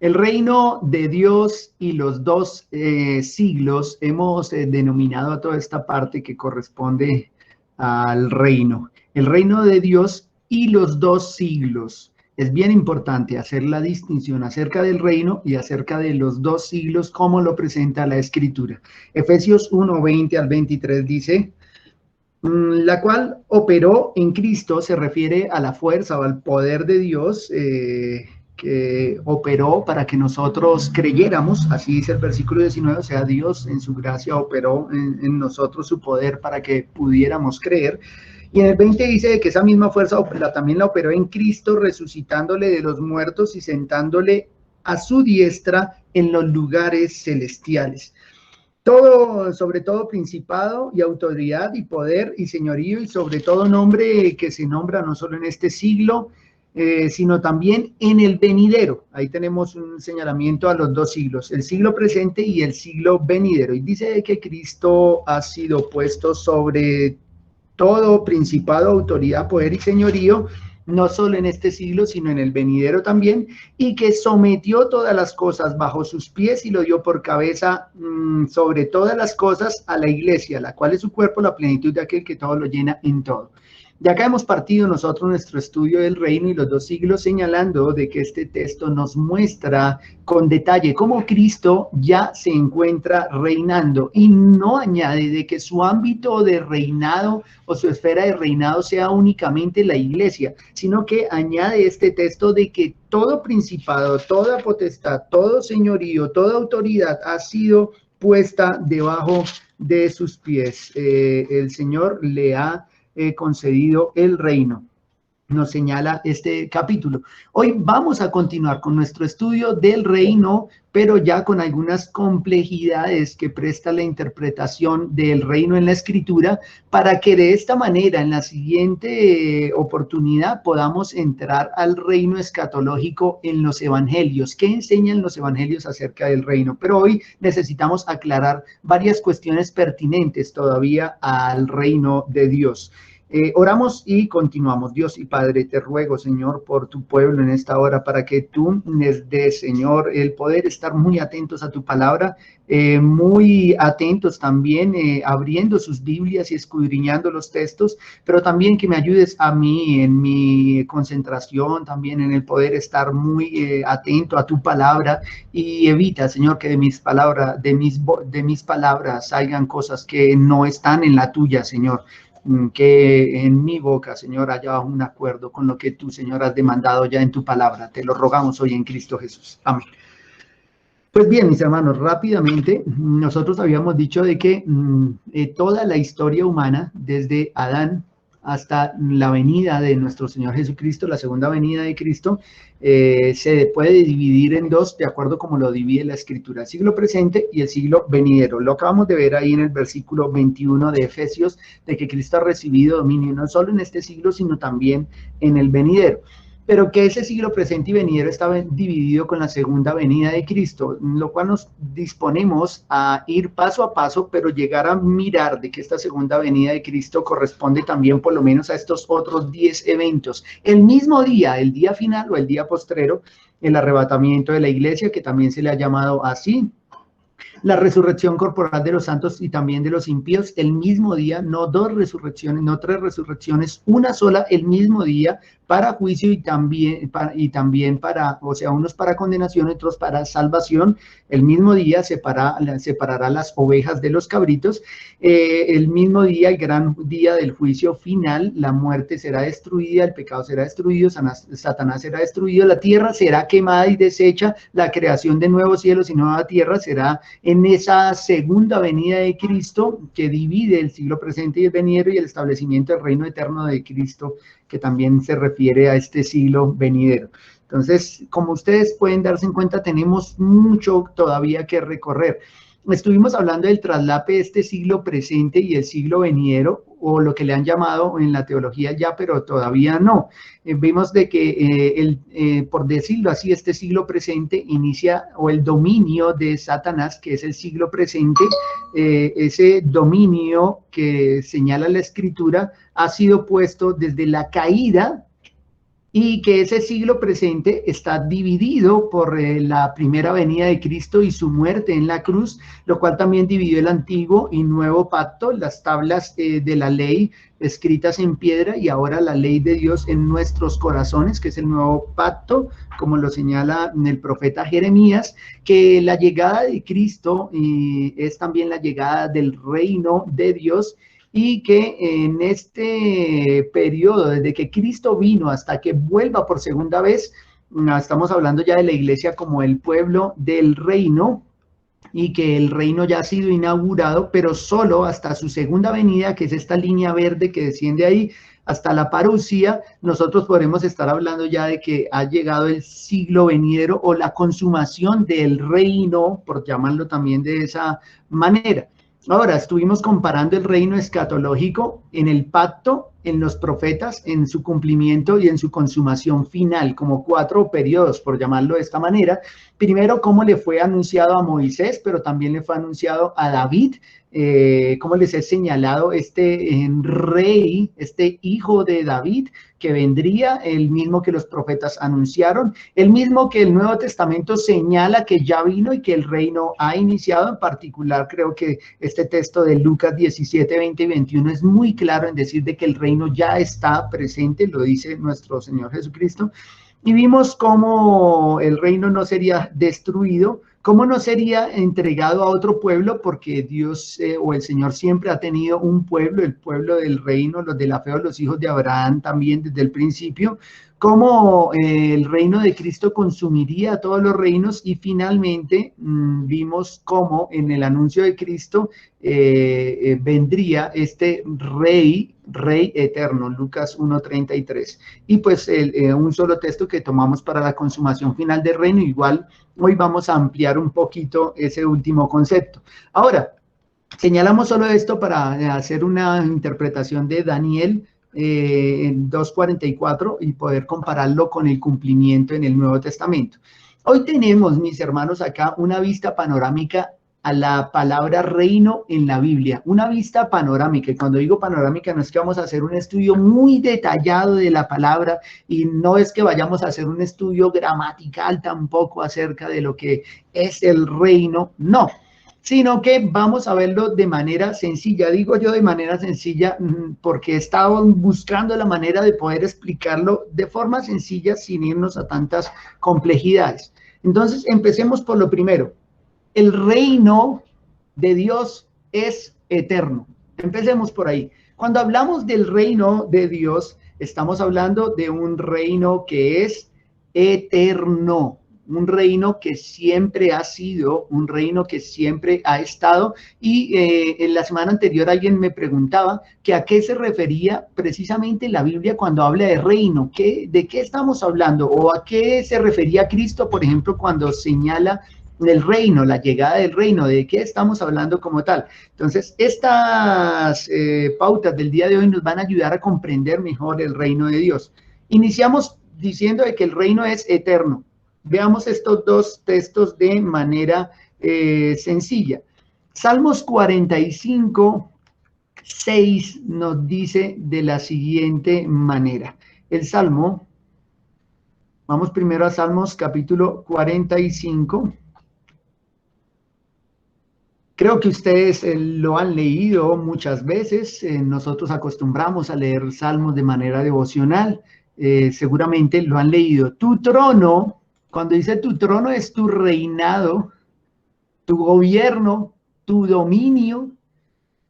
El reino de Dios y los dos siglos hemos denominado a toda esta parte que corresponde al reino. El reino de Dios y los dos siglos. Es bien importante hacer la distinción acerca del reino y acerca de los dos siglos, como lo presenta la Escritura. Efesios 1, 20 al 23 dice: la cual operó en Cristo, se refiere a la fuerza o al poder de Dios que operó para que nosotros creyéramos, así dice el versículo 19, o sea, Dios en su gracia operó en nosotros su poder para que pudiéramos creer. Y en el 20 dice que esa misma fuerza también la operó en Cristo, resucitándole de los muertos y sentándole a su diestra en los lugares celestiales. Todo, sobre todo principado y autoridad y poder y señorío y sobre todo nombre que se nombra no solo en este siglo, sino también en el venidero. Ahí tenemos un señalamiento a los dos siglos, el siglo presente y el siglo venidero. Y dice que Cristo ha sido puesto sobre todo principado, autoridad, poder y señorío, no solo en este siglo, sino en el venidero también, y que sometió todas las cosas bajo sus pies y lo dio por cabeza sobre todas las cosas a la iglesia, la cual es su cuerpo, la plenitud de aquel que todo lo llena en todo. De acá hemos partido nosotros nuestro estudio del reino y los dos siglos, señalando de que este texto nos muestra con detalle cómo Cristo ya se encuentra reinando y no añade de que su ámbito de reinado o su esfera de reinado sea únicamente la iglesia, sino que añade este texto de que todo principado, toda potestad, todo señorío, toda autoridad ha sido puesta debajo de sus pies. El Señor le ha concedido el reino. Nos señala este capítulo. Hoy vamos a continuar con nuestro estudio del reino, pero ya con algunas complejidades que presta la interpretación del reino en la Escritura, para que de esta manera en la siguiente oportunidad podamos entrar al reino escatológico en los evangelios. ¿Qué enseñan los evangelios acerca del reino? Pero hoy necesitamos aclarar varias cuestiones pertinentes todavía al reino de Dios. Oramos y continuamos. Dios y Padre, te ruego, Señor, por tu pueblo en esta hora, para que tú les des, Señor, el poder estar muy atentos a tu palabra, muy atentos también, abriendo sus Biblias y escudriñando los textos, pero también que me ayudes a mí en mi concentración, también en el poder estar muy atento a tu palabra, y evita, Señor, que de mis palabras, de mis palabras salgan cosas que no están en la tuya, Señor. Que en mi boca, Señor, haya un acuerdo con lo que tú, Señor, has demandado ya en tu palabra. Te lo rogamos hoy en Cristo Jesús. Amén. Pues bien, mis hermanos, rápidamente, nosotros habíamos dicho de que toda la historia humana, desde Adán hasta la venida de nuestro Señor Jesucristo, la segunda venida de Cristo, se puede dividir en dos, de acuerdo como lo divide la Escritura, el siglo presente y el siglo venidero. Lo acabamos de ver ahí en el versículo 21 de Efesios, de que Cristo ha recibido dominio no solo en este siglo, sino también en el venidero. Pero que ese siglo presente y venidero estaba dividido con la segunda venida de Cristo, lo cual nos disponemos a ir paso a paso, pero llegar a mirar de que esta segunda venida de Cristo corresponde también por lo menos a estos otros 10 eventos. El mismo día, el día final o el día postrero, el arrebatamiento de la iglesia, que también se le ha llamado así, la resurrección corporal de los santos y también de los impíos el mismo día, no dos resurrecciones, no tres resurrecciones, una sola el mismo día para juicio y también para, o sea, unos para condenación, otros para salvación. El mismo día separará las ovejas de los cabritos. El mismo día, el gran día del juicio final, la muerte será destruida, el pecado será destruido, Satanás será destruido, la tierra será quemada y deshecha, la creación de nuevos cielos y nueva tierra será en esa segunda venida de Cristo que divide el siglo presente y el venidero, y el establecimiento del reino eterno de Cristo, que también se refiere a este siglo venidero. Entonces, como ustedes pueden darse en cuenta, tenemos mucho todavía que recorrer. Estuvimos hablando del traslape de este siglo presente y el siglo venidero, o lo que le han llamado en la teología ya, pero todavía no. Vimos de que, por decirlo así, este siglo presente inicia, o el dominio de Satanás, que es el siglo presente, ese dominio que señala la Escritura, ha sido puesto desde la caída y que ese siglo presente está dividido por la primera venida de Cristo y su muerte en la cruz, lo cual también dividió el antiguo y nuevo pacto, las tablas de la ley escritas en piedra y ahora la ley de Dios en nuestros corazones, que es el nuevo pacto, como lo señala el profeta Jeremías, que la llegada de Cristo es también la llegada del reino de Dios, y que en este periodo, desde que Cristo vino hasta que vuelva por segunda vez, estamos hablando ya de la iglesia como el pueblo del reino, y que el reino ya ha sido inaugurado, pero solo hasta su segunda venida, que es esta línea verde que desciende ahí, hasta la parucía, nosotros podremos estar hablando ya de que ha llegado el siglo venidero o la consumación del reino, por llamarlo también de esa manera. Ahora, estuvimos comparando el reino escatológico en el pacto, en los profetas, en su cumplimiento y en su consumación final, como 4 periodos, por llamarlo de esta manera. Primero, cómo le fue anunciado a Moisés, pero también le fue anunciado a David, cómo les he señalado este rey, este hijo de David, que vendría, el mismo que los profetas anunciaron, el mismo que el Nuevo Testamento señala que ya vino y que el reino ha iniciado. En particular, creo que este texto de Lucas 17, 20 y 21 es muy claro en decir de que el reino ya está presente, lo dice nuestro Señor Jesucristo. Y vimos cómo el reino no sería destruido, cómo no sería entregado a otro pueblo, porque Dios o el Señor siempre ha tenido un pueblo, el pueblo del reino, los de la fe, los hijos de Abraham también desde el principio, cómo el reino de Cristo consumiría a todos los reinos, y finalmente vimos cómo en el anuncio de Cristo vendría este rey eterno, Lucas 1:33. Y pues un solo texto que tomamos para la consumación final del reino. Igual hoy vamos a ampliar un poquito ese último concepto. Ahora, señalamos solo esto para hacer una interpretación de Daniel en 2:44 y poder compararlo con el cumplimiento en el Nuevo Testamento. Hoy tenemos, mis hermanos, acá una vista panorámica a la palabra reino en la Biblia, una vista panorámica. Y cuando digo panorámica, no es que vamos a hacer un estudio muy detallado de la palabra, y no es que vayamos a hacer un estudio gramatical tampoco acerca de lo que es el reino, no, sino que vamos a verlo de manera sencilla. Digo yo de manera sencilla porque he estado buscando la manera de poder explicarlo de forma sencilla sin irnos a tantas complejidades. Entonces, empecemos por lo primero. El reino de Dios es eterno. Empecemos por ahí. Cuando hablamos del reino de Dios, estamos hablando de un reino que es eterno, un reino que siempre ha sido, un reino que siempre ha estado. Y en la semana anterior alguien me preguntaba que a qué se refería precisamente la Biblia cuando habla de reino, de qué estamos hablando, o a qué se refería Cristo, por ejemplo, cuando señala el reino, la llegada del reino, de qué estamos hablando como tal. Entonces, estas pautas del día de hoy nos van a ayudar a comprender mejor el reino de Dios. Iniciamos diciendo de que el reino es eterno. Veamos estos dos textos de manera sencilla. Salmos 45, 6 nos dice de la siguiente manera. El Salmo, vamos primero a Salmos capítulo 45. Creo que ustedes lo han leído muchas veces. Nosotros acostumbramos a leer salmos de manera devocional. Seguramente lo han leído. Tu trono, cuando dice tu trono, es tu reinado, tu gobierno, tu dominio,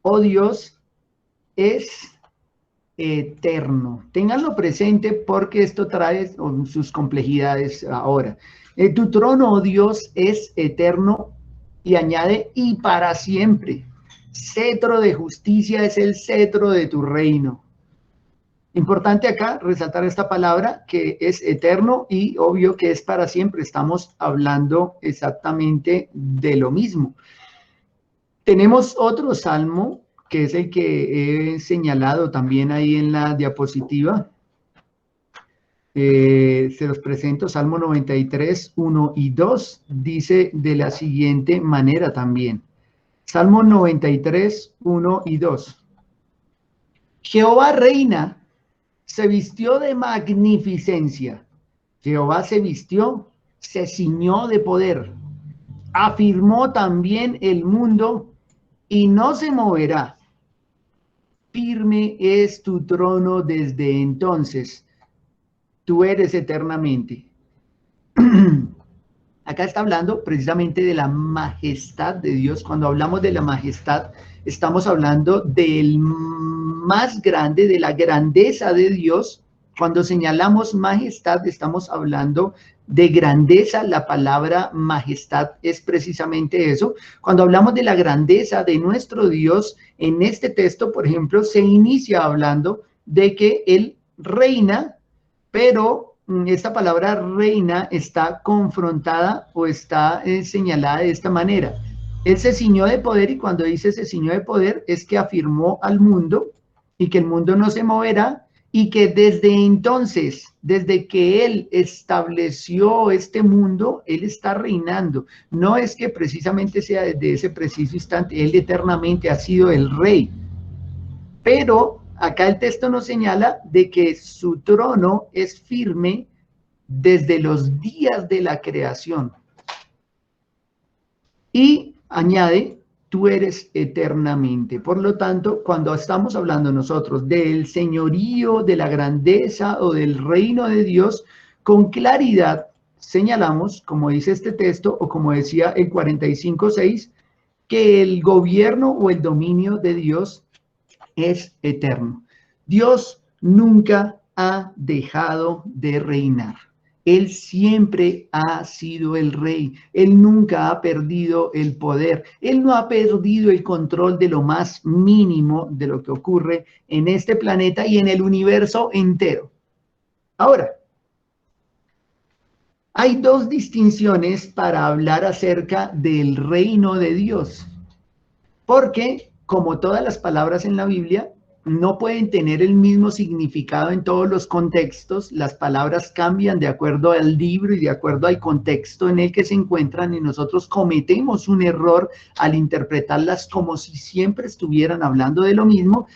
oh Dios, es eterno. Ténganlo presente porque esto trae sus complejidades ahora. Tu trono, oh Dios, es eterno. Y añade, y para siempre. Cetro de justicia es el cetro de tu reino. Importante acá resaltar esta palabra que es eterno y obvio que es para siempre. Estamos hablando exactamente de lo mismo. Tenemos otro salmo que es el que he señalado también ahí en la diapositiva. Se los presento. Salmo 93, 1 y 2 dice de la siguiente manera también. Salmo 93, 1 y 2. Jehová reina se vistió de magnificencia. Jehová se vistió, se ciñó de poder. Afirmó también el mundo y no se moverá. Firme es tu trono desde entonces. Tú eres eternamente. Acá está hablando precisamente de la majestad de Dios. Cuando hablamos de la majestad, estamos hablando del más grande, de la grandeza de Dios. Cuando señalamos majestad, estamos hablando de grandeza. La palabra majestad es precisamente eso. Cuando hablamos de la grandeza de nuestro Dios, en este texto, por ejemplo, se inicia hablando de que Él reina, pero esta palabra reina está confrontada o está señalada de esta manera. Él se ciñó de poder, y cuando dice se ciñó de poder es que afirmó al mundo y que el mundo no se moverá, y que desde entonces, desde que Él estableció este mundo, Él está reinando. No es que precisamente sea desde ese preciso instante, Él eternamente ha sido el rey. Pero acá el texto nos señala de que su trono es firme desde los días de la creación. Y añade, tú eres eternamente. Por lo tanto, cuando estamos hablando nosotros del señorío, de la grandeza o del reino de Dios, con claridad señalamos, como dice este texto, o como decía el 45:6, que el gobierno o el dominio de Dios es eterno. Dios nunca ha dejado de reinar. Él siempre ha sido el rey. Él nunca ha perdido el poder. Él no ha perdido el control de lo más mínimo de lo que ocurre en este planeta y en el universo entero. Ahora, hay dos distinciones para hablar acerca del reino de Dios, porque como todas las palabras en la Biblia, no pueden tener el mismo significado en todos los contextos. Las palabras cambian de acuerdo al libro y de acuerdo al contexto en el que se encuentran, y nosotros cometemos un error al interpretarlas como si siempre estuvieran hablando de lo mismo.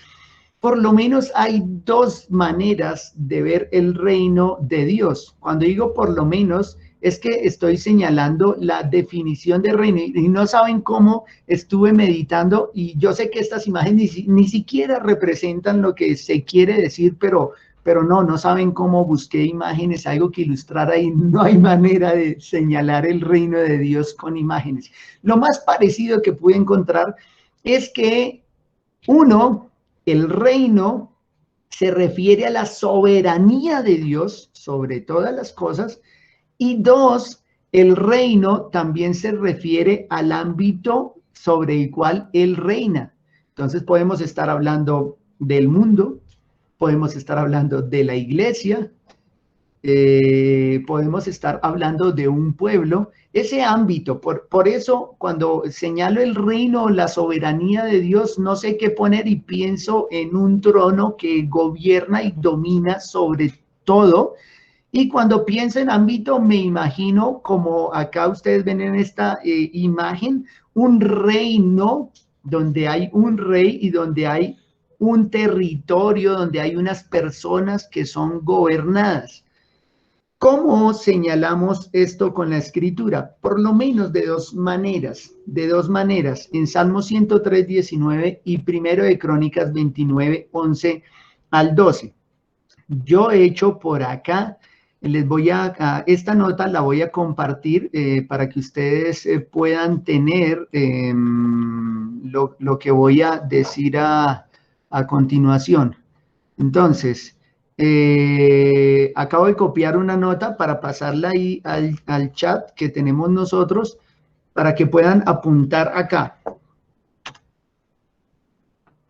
Por lo menos hay dos maneras de ver el reino de Dios. Cuando digo por lo menos, es que estoy señalando la definición de reino, y no saben cómo estuve meditando, y yo sé que estas imágenes ni siquiera representan lo que se quiere decir, pero no saben cómo busqué imágenes, algo que ilustrara, y no hay manera de señalar el reino de Dios con imágenes. Lo más parecido que pude encontrar es que el reino se refiere a la soberanía de Dios sobre todas las cosas, y dos, el reino también se refiere al ámbito sobre el cual Él reina. Entonces podemos estar hablando del mundo, podemos estar hablando de la iglesia, podemos estar hablando de un pueblo, ese ámbito. Por eso, cuando señalo el reino, la soberanía de Dios, no sé qué poner y pienso en un trono que gobierna y domina sobre todo. Y cuando pienso en ámbito, me imagino, como acá ustedes ven en esta imagen, un reino donde hay un rey y donde hay un territorio, donde hay unas personas que son gobernadas. ¿Cómo señalamos esto con la escritura? Por lo menos de dos maneras, en Salmo 103:19 y Primero de Crónicas 29:11 al 12. Yo he hecho por acá, esta nota la voy a compartir para que ustedes puedan tener lo que voy a decir a continuación. Entonces, acabo de copiar una nota para pasarla ahí al chat que tenemos nosotros, para que puedan apuntar acá.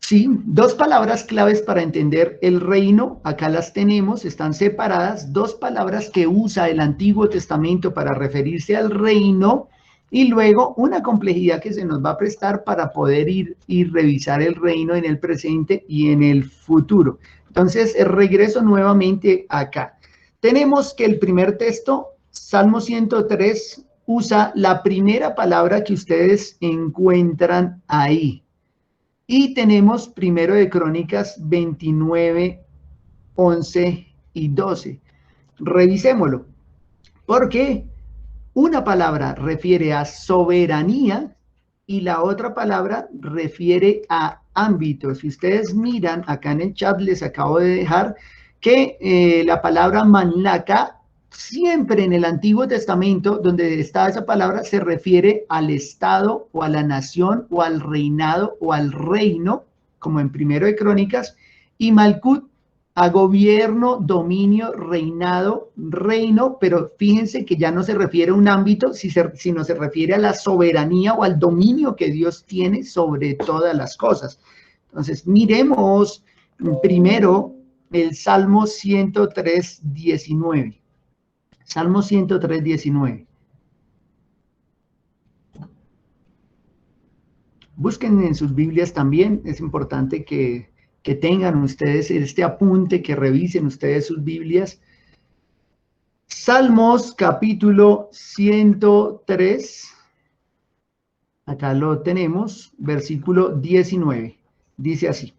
Sí, dos palabras claves para entender el reino, acá las tenemos, están separadas, dos palabras que usa el Antiguo Testamento para referirse al reino, y luego una complejidad que se nos va a prestar para poder ir y revisar el reino en el presente y en el futuro. Entonces, regreso nuevamente acá. Tenemos que el primer texto, Salmo 103, usa la primera palabra que ustedes encuentran ahí. Y tenemos Primero de Crónicas 29:11. 11 y 12. Revisémoslo, porque una palabra refiere a soberanía y la otra palabra refiere a ámbito. Si ustedes miran, acá en el chat les acabo de dejar que la palabra manlaka, siempre en el Antiguo Testamento, donde está esa palabra, se refiere al Estado o a la nación o al reinado o al reino, como en Primero de Crónicas, y Malkut a gobierno, dominio, reinado, reino, pero fíjense que ya no se refiere a un ámbito, sino se refiere a la soberanía o al dominio que Dios tiene sobre todas las cosas. Entonces, miremos primero el Salmo 103, 19. Salmo 103, 19. Busquen en sus Biblias también, es importante que tengan ustedes este apunte, que revisen ustedes sus Biblias. Salmos capítulo 103, acá lo tenemos, versículo 19, dice así: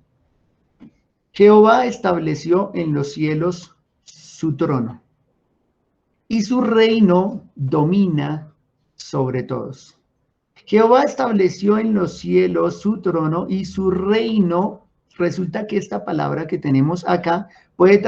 Jehová estableció en los cielos su trono, y su reino domina sobre todos. Jehová estableció en los cielos su trono y su reino. Resulta que esta palabra que tenemos acá puede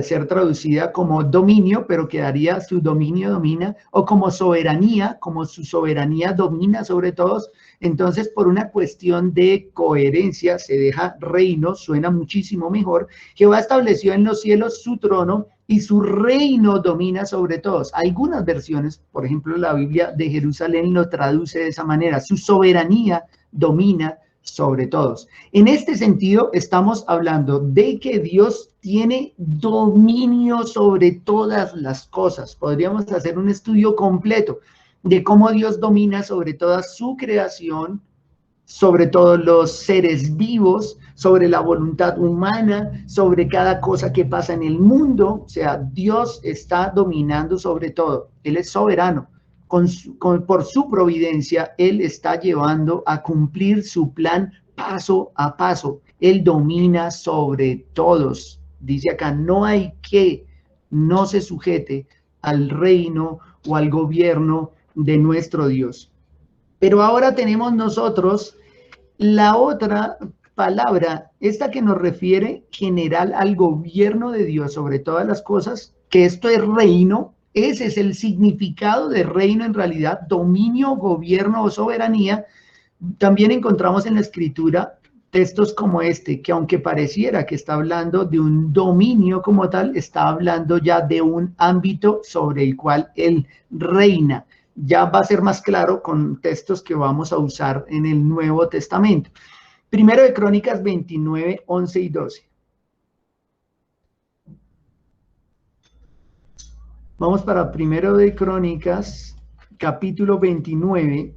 ser traducida como dominio, pero quedaría su dominio domina, o como soberanía, como su soberanía domina sobre todos. Entonces, por una cuestión de coherencia, se deja reino, suena muchísimo mejor. Jehová estableció en los cielos su trono y su reino domina sobre todos. Algunas versiones, por ejemplo, la Biblia de Jerusalén lo traduce de esa manera: su soberanía domina sobre todos. En este sentido, estamos hablando de que Dios tiene dominio sobre todas las cosas. Podríamos hacer un estudio completo de cómo Dios domina sobre toda su creación, sobre todos los seres vivos, sobre la voluntad humana, sobre cada cosa que pasa en el mundo. O sea, Dios está dominando sobre todo. Él es soberano. Por su providencia, Él está llevando a cumplir su plan paso a paso. Él domina sobre todos. Dice acá, no hay que no se sujete al reino o al gobierno de nuestro Dios. Pero ahora tenemos nosotros la otra palabra, esta que nos refiere general al gobierno de Dios sobre todas las cosas, que esto es reino. Ese es el significado de reino en realidad: dominio, gobierno o soberanía. También encontramos en la Escritura textos como este, que aunque pareciera que está hablando de un dominio como tal, está hablando ya de un ámbito sobre el cual Él reina. Ya va a ser más claro con textos que vamos a usar en el Nuevo Testamento. Primero de Crónicas 29, 11 y 12. Vamos para Primero de Crónicas, capítulo 29,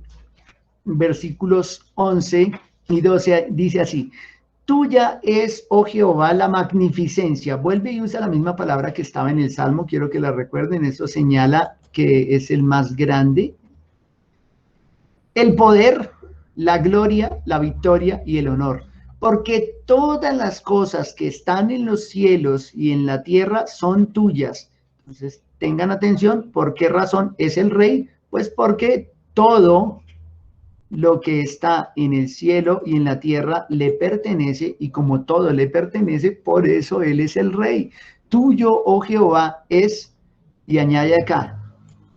versículos 11 y 12, dice así: Tuya es, oh Jehová, la magnificencia. Vuelve y usa la misma palabra que estaba en el Salmo, quiero que la recuerden, esto señala que es el más grande. El poder, la gloria, la victoria y el honor. Porque todas las cosas que están en los cielos y en la tierra son tuyas. Entonces, tengan atención, ¿por qué razón es el rey? Pues porque todo lo que está en el cielo y en la tierra le pertenece, y como todo le pertenece, por eso Él es el rey. Tuyo, oh Jehová, es, y añade acá,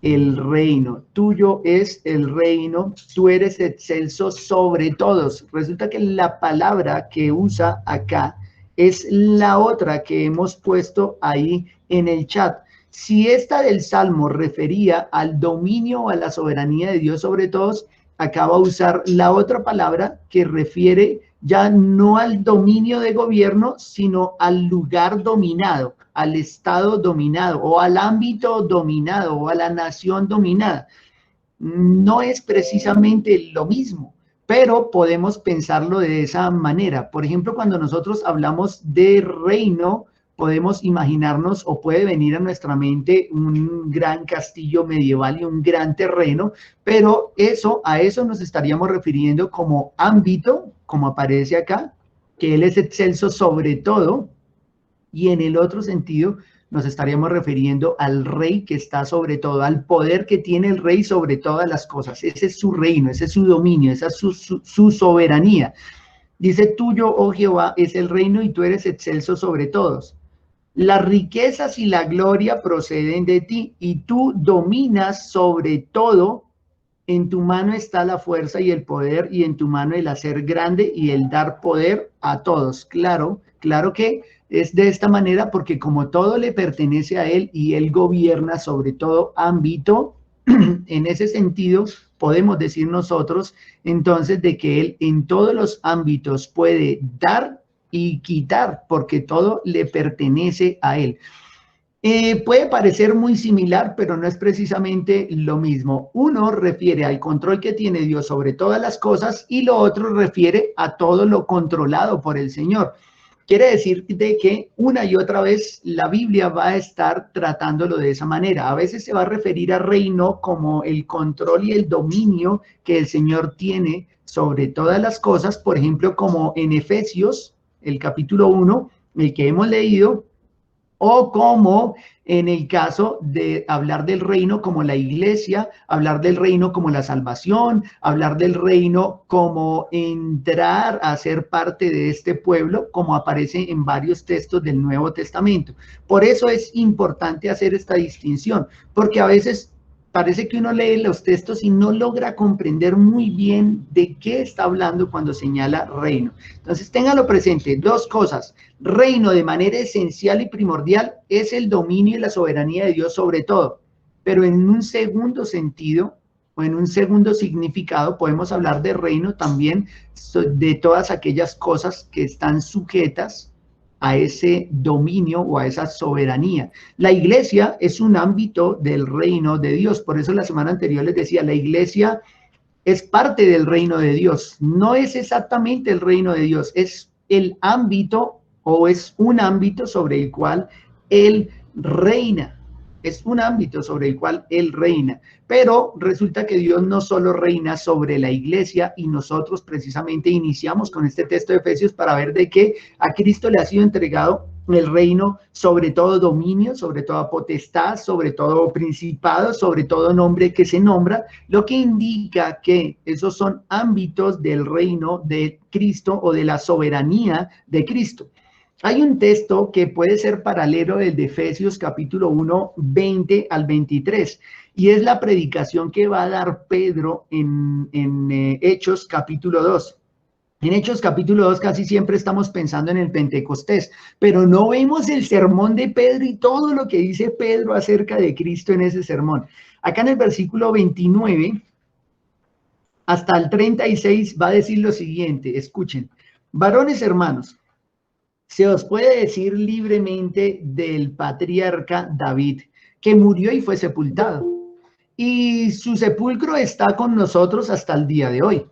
el reino. Tuyo es el reino, tú eres excelso sobre todos. Resulta que la palabra que usa acá es la otra que hemos puesto ahí en el chat. Si esta del Salmo refería al dominio o a la soberanía de Dios sobre todos, acá va a usar la otra palabra que refiere ya no al dominio de gobierno, sino al lugar dominado, al estado dominado, o al ámbito dominado, o a la nación dominada. No es precisamente lo mismo, pero podemos pensarlo de esa manera. Por ejemplo, cuando nosotros hablamos de reino, podemos imaginarnos, o puede venir a nuestra mente, un gran castillo medieval y un gran terreno, pero a eso nos estaríamos refiriendo como ámbito, como aparece acá, que Él es excelso sobre todo. y en el otro sentido nos estaríamos refiriendo al rey que está sobre todo, al poder que tiene el rey sobre todas las cosas. Ese es su reino, ese es su dominio, esa es su soberanía. Dice, tuyo, oh Jehová, es el reino y tú eres excelso sobre todos. Las riquezas y la gloria proceden de ti y tú dominas sobre todo. En tu mano está la fuerza y el poder, y en tu mano el hacer grande y el dar poder a todos. Claro, claro que es de esta manera porque como todo le pertenece a él y él gobierna sobre todo ámbito, en ese sentido podemos decir nosotros entonces de que él en todos los ámbitos puede dar y quitar porque todo le pertenece a él. Puede parecer muy similar, pero no es precisamente lo mismo. Uno refiere al control que tiene Dios sobre todas las cosas y lo otro refiere a todo lo controlado por el Señor. Quiere decir de que una y otra vez la Biblia va a estar tratándolo de esa manera. A veces se va a referir a reino como el control y el dominio que el Señor tiene sobre todas las cosas, por ejemplo, como en Efesios, el capítulo 1, el que hemos leído, o como en el caso de hablar del reino como la iglesia, hablar del reino como la salvación, hablar del reino como entrar a ser parte de este pueblo, como aparece en varios textos del Nuevo Testamento. Por eso es importante hacer esta distinción, porque a veces parece que uno lee los textos y no logra comprender muy bien de qué está hablando cuando señala reino. Entonces, téngalo presente, dos cosas. Reino de manera esencial y primordial es el dominio y la soberanía de Dios sobre todo, pero en un segundo sentido o en un segundo significado podemos hablar de reino también de todas aquellas cosas que están sujetas a ese dominio o a esa soberanía. La iglesia es un ámbito del reino de Dios, por eso la semana anterior les decía, la iglesia es parte del reino de Dios, no es exactamente el reino de Dios, es el ámbito o es un ámbito sobre el cual Él reina. Es un ámbito sobre el cual Él reina. Pero resulta que Dios no solo reina sobre la iglesia y nosotros precisamente iniciamos con este texto de Efesios para ver de que a Cristo le ha sido entregado el reino sobre todo dominio, sobre toda potestad, sobre todo principado, sobre todo nombre que se nombra, lo que indica que esos son ámbitos del reino de Cristo o de la soberanía de Cristo. Hay un texto que puede ser paralelo del de Efesios capítulo 1, 20 al 23, y es la predicación que va a dar Pedro en Hechos capítulo 2. En Hechos capítulo 2 casi siempre estamos pensando en el Pentecostés, pero no vemos el sermón de Pedro y todo lo que dice Pedro acerca de Cristo en ese sermón. Acá en el versículo 29 hasta el 36 va a decir lo siguiente, escuchen, varones hermanos, se os puede decir libremente del patriarca David, que murió y fue sepultado, y su sepulcro está con nosotros hasta el día de hoy.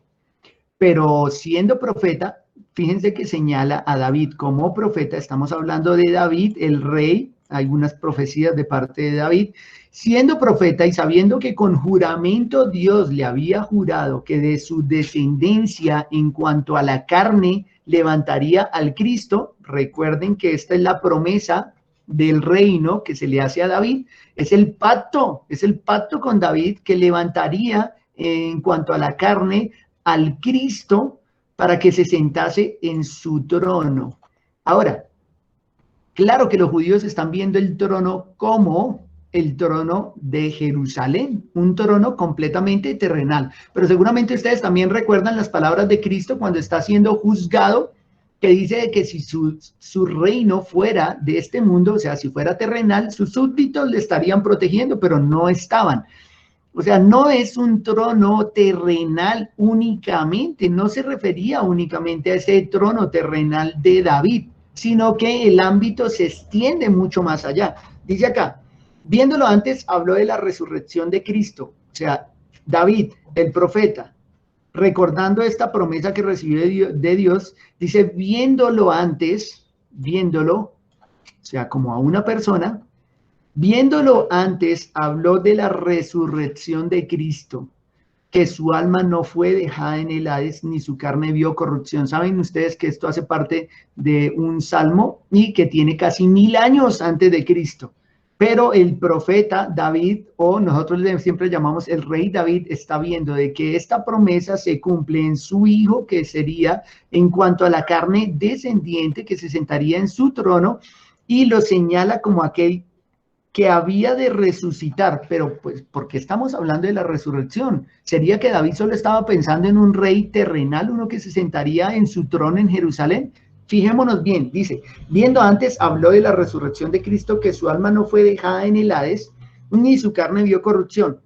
Pero siendo profeta, fíjense que señala a David como profeta, estamos hablando de David, el rey, algunas profecías de parte de David, siendo profeta y sabiendo que con juramento Dios le había jurado que de su descendencia en cuanto a la carne levantaría al Cristo. Recuerden que esta es la promesa del reino que se le hace a David, es el pacto con David que levantaría en cuanto a la carne al Cristo para que se sentase en su trono. Ahora, claro que los judíos están viendo el trono como el trono de Jerusalén, un trono completamente terrenal. Pero seguramente ustedes también recuerdan las palabras de Cristo cuando está siendo juzgado, que dice que si su reino fuera de este mundo, o sea, si fuera terrenal, sus súbditos le estarían protegiendo, pero no estaban. O sea, no es un trono terrenal únicamente, no se refería únicamente a ese trono terrenal de David, sino que el ámbito se extiende mucho más allá. Dice acá, viéndolo antes, habló de la resurrección de Cristo, o sea, David, el profeta, recordando esta promesa que recibió de Dios, dice, viéndolo antes, viéndolo, o sea, como a una persona, viéndolo antes, habló de la resurrección de Cristo, que su alma no fue dejada en el Hades, ni su carne vio corrupción. Saben ustedes que esto hace parte de un salmo y que tiene casi 1000 años antes de Cristo. Pero el profeta David, o nosotros siempre llamamos el rey David, está viendo de que esta promesa se cumple en su hijo, que sería en cuanto a la carne descendiente, que se sentaría en su trono, y lo señala como aquel que había de resucitar. Pero pues, ¿por qué estamos hablando de la resurrección? ¿Sería que David solo estaba pensando en un rey terrenal, uno que se sentaría en su trono en Jerusalén? Fijémonos bien, dice, viendo antes habló de la resurrección de Cristo, que su alma no fue dejada en el Hades, ni su carne vio corrupción.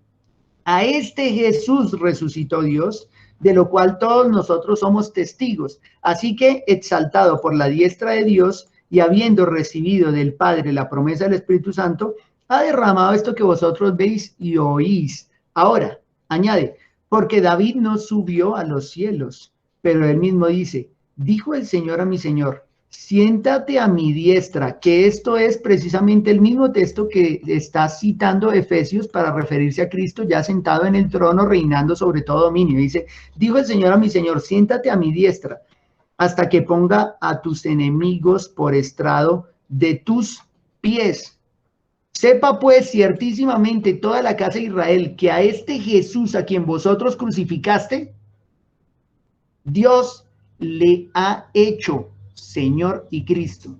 A este Jesús resucitó Dios, de lo cual todos nosotros somos testigos. Así que, exaltado por la diestra de Dios y habiendo recibido del Padre la promesa del Espíritu Santo, ha derramado esto que vosotros veis y oís. Ahora, añade, porque David no subió a los cielos, pero él mismo dice, dijo el Señor a mi Señor, siéntate a mi diestra, que esto es precisamente el mismo texto que está citando Efesios para referirse a Cristo ya sentado en el trono, reinando sobre todo dominio. Dice, dijo el Señor a mi Señor, siéntate a mi diestra, hasta que ponga a tus enemigos por estrado de tus pies. Sepa pues ciertísimamente toda la casa de Israel que a este Jesús a quien vosotros crucificaste, Dios le ha hecho Señor y Cristo.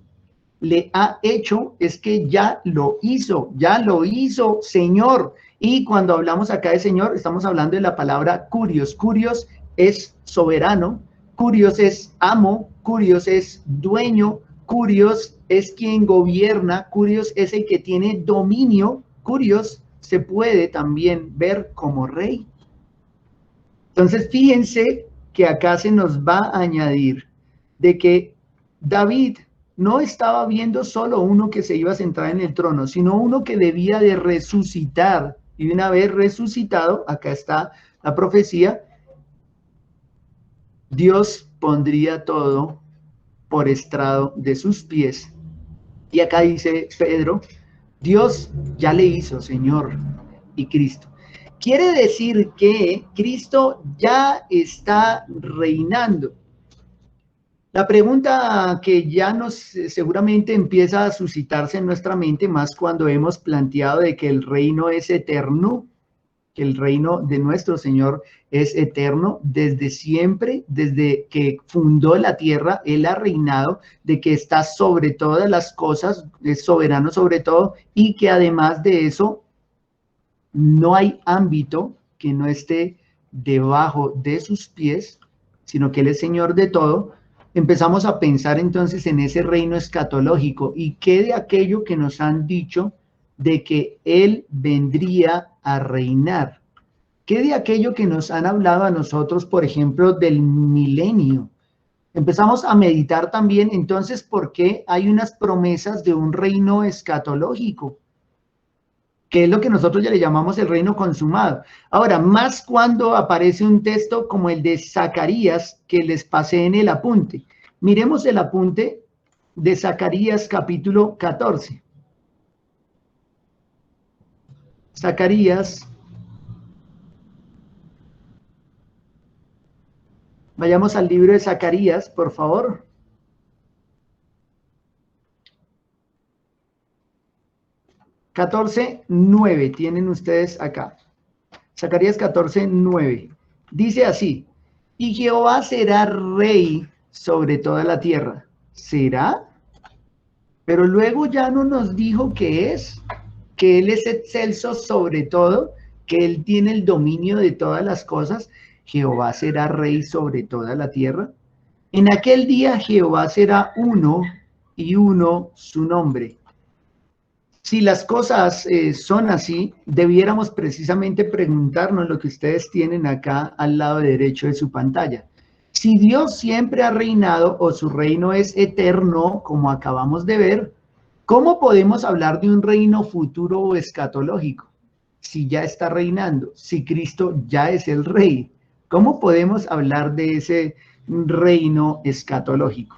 Le ha hecho es que ya lo hizo Señor. Y cuando hablamos acá de Señor, estamos hablando de la palabra curios. Curios es soberano, curios es amo, curios es dueño, curios es quien gobierna, curios es el que tiene dominio, curios se puede también ver como rey. Entonces, fíjense que acá se nos va a añadir de que David no estaba viendo solo uno que se iba a sentar en el trono, sino uno que debía de resucitar. Y una vez resucitado, acá está la profecía, Dios pondría todo por estrado de sus pies. Y acá dice Pedro, Dios ya le hizo Señor y Cristo. Quiere decir que Cristo ya está reinando. La pregunta que ya nos seguramente empieza a suscitarse en nuestra mente, más cuando hemos planteado de que el reino es eterno, que el reino de nuestro Señor es eterno desde siempre, desde que fundó la tierra, Él ha reinado, de que está sobre todas las cosas, es soberano sobre todo, y que además de eso, no hay ámbito que no esté debajo de sus pies, sino que Él es Señor de todo. Empezamos a pensar entonces en ese reino escatológico y qué de aquello que nos han dicho de que Él vendría a reinar. ¿Qué de aquello que nos han hablado a nosotros, por ejemplo, del milenio? Empezamos a meditar también entonces por qué hay unas promesas de un reino escatológico, que es lo que nosotros ya le llamamos el reino consumado. Ahora, más cuando aparece un texto como el de Zacarías, que les pasé en el apunte. Miremos el apunte de Zacarías capítulo 14. Zacarías, vayamos al libro de Zacarías, por favor. (14:9) tienen ustedes acá. Zacarías 14:9. Dice así, y Jehová será rey sobre toda la tierra. ¿Será? Pero luego ya no nos dijo que Él es excelso sobre todo, que Él tiene el dominio de todas las cosas. Jehová será rey sobre toda la tierra. En aquel día Jehová será uno y uno su nombre. Si las cosas son así, debiéramos precisamente preguntarnos lo que ustedes tienen acá al lado derecho de su pantalla. Si Dios siempre ha reinado o su reino es eterno, como acabamos de ver, ¿cómo podemos hablar de un reino futuro o escatológico? Si ya está reinando, si Cristo ya es el rey, ¿cómo podemos hablar de ese reino escatológico?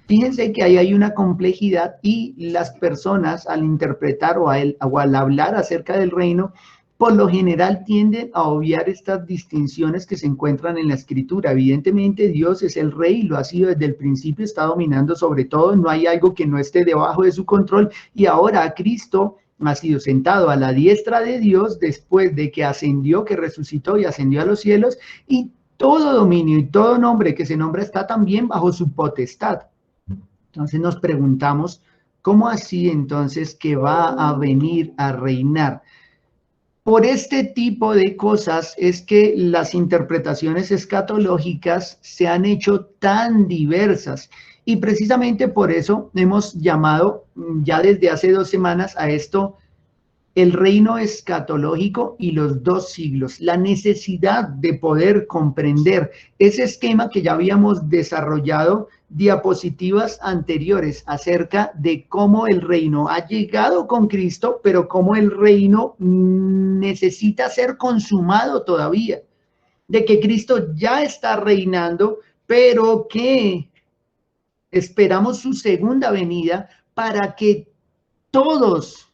Fíjense que ahí hay una complejidad y las personas al interpretar o al hablar acerca del reino por lo general tienden a obviar estas distinciones que se encuentran en la Escritura. Evidentemente Dios es el Rey, lo ha sido desde el principio, está dominando sobre todo, no hay algo que no esté debajo de su control, y ahora Cristo ha sido sentado a la diestra de Dios después de que ascendió, que resucitó y ascendió a los cielos, y todo dominio y todo nombre que se nombra está también bajo su potestad. Entonces nos preguntamos, ¿cómo así entonces que va a venir a reinar? Por este tipo de cosas es que las interpretaciones escatológicas se han hecho tan diversas, y precisamente por eso hemos llamado ya desde hace 2 semanas a esto el reino escatológico y los 2 siglos, la necesidad de poder comprender ese esquema que ya habíamos desarrollado diapositivas anteriores acerca de cómo el reino ha llegado con Cristo, pero cómo el reino necesita ser consumado todavía, de que Cristo ya está reinando, pero que esperamos su segunda venida para que todos,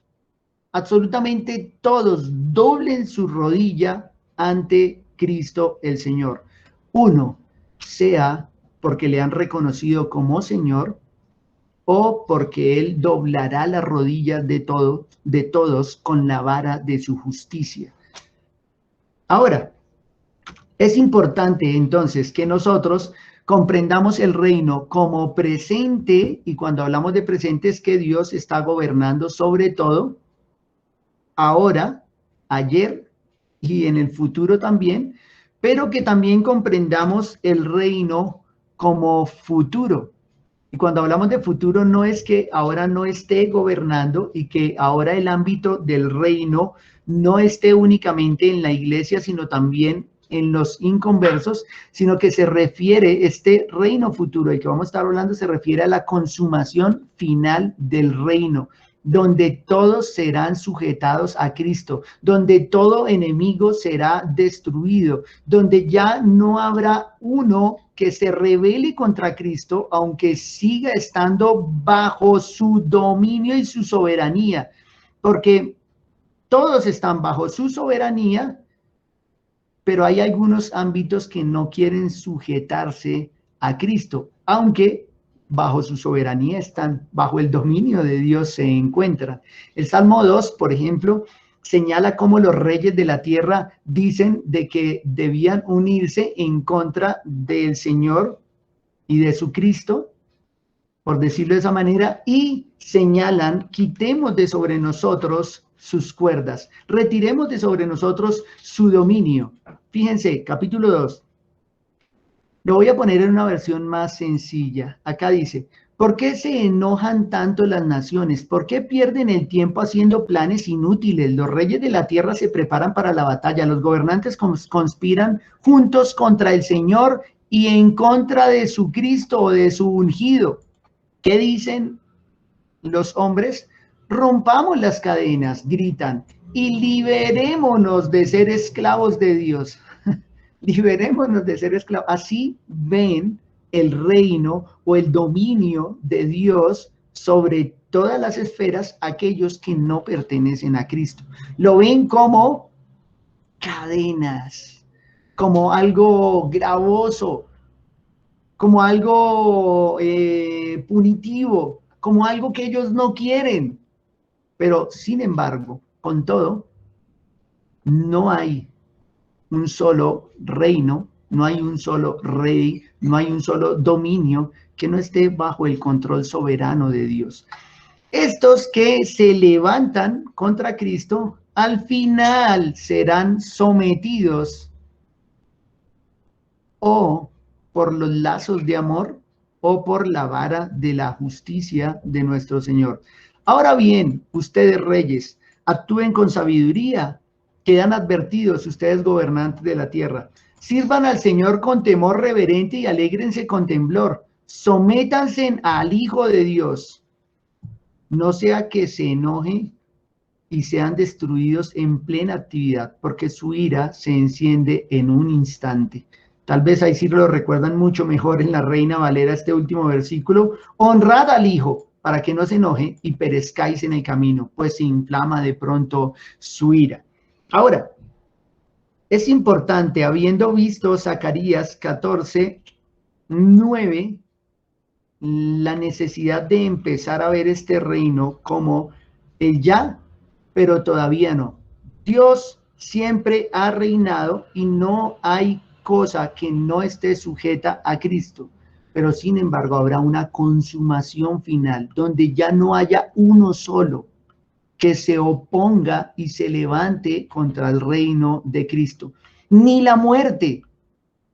absolutamente todos, doblen su rodilla ante Cristo el Señor. Uno, sea porque le han reconocido como Señor, o porque Él doblará las rodillas de todos con la vara de su justicia. Ahora, es importante entonces que nosotros comprendamos el reino como presente, y cuando hablamos de presente es que Dios está gobernando sobre todo, ahora, ayer y en el futuro también, pero que también comprendamos el reino como futuro. Y cuando hablamos de futuro no es que ahora no esté gobernando y que ahora el ámbito del reino no esté únicamente en la iglesia, sino también en los inconversos, sino que se refiere, este reino futuro del que vamos a estar hablando, se refiere a la consumación final del reino, donde todos serán sujetados a Cristo, donde todo enemigo será destruido, donde ya no habrá uno que se rebele contra Cristo, aunque siga estando bajo su dominio y su soberanía, porque todos están bajo su soberanía, pero hay algunos ámbitos que no quieren sujetarse a Cristo, aunque bajo su soberanía están, bajo el dominio de Dios se encuentran. El Salmo 2, por ejemplo, señala cómo los reyes de la tierra dicen de que debían unirse en contra del Señor y de su Cristo, por decirlo de esa manera, y señalan, quitemos de sobre nosotros sus cuerdas, retiremos de sobre nosotros su dominio. Fíjense, capítulo 2. Lo voy a poner en una versión más sencilla. Acá dice, ¿por qué se enojan tanto las naciones? ¿Por qué pierden el tiempo haciendo planes inútiles? Los reyes de la tierra se preparan para la batalla. Los gobernantes conspiran juntos contra el Señor y en contra de su Cristo o de su ungido. ¿Qué dicen los hombres? Rompamos las cadenas, gritan, y liberémonos de ser esclavos de Dios. Liberémonos de ser esclavos. Así ven el reino o el dominio de Dios sobre todas las esferas aquellos que no pertenecen a Cristo. Lo ven como cadenas, como algo gravoso, como algo punitivo, como algo que ellos no quieren. Pero sin embargo, con todo, no hay un solo reino, no hay un solo rey, no hay un solo dominio que no esté bajo el control soberano de Dios. Estos que se levantan contra Cristo, al final serán sometidos o por los lazos de amor o por la vara de la justicia de nuestro Señor. Ahora bien, ustedes reyes, actúen con sabiduría, quedan advertidos ustedes gobernantes de la tierra. Sirvan al Señor con temor reverente y alégrense con temblor. Sométanse al Hijo de Dios. No sea que se enoje y sean destruidos en plena actividad, porque su ira se enciende en un instante. Tal vez ahí sí lo recuerdan mucho mejor en la Reina Valera este último versículo. Honrad al Hijo para que no se enoje y perezcáis en el camino, pues se inflama de pronto su ira. Ahora, es importante, habiendo visto Zacarías 14:9, la necesidad de empezar a ver este reino como el ya, pero todavía no. Dios siempre ha reinado y no hay cosa que no esté sujeta a Cristo, pero sin embargo habrá una consumación final donde ya no haya uno solo que se oponga y se levante contra el reino de Cristo. Ni la muerte,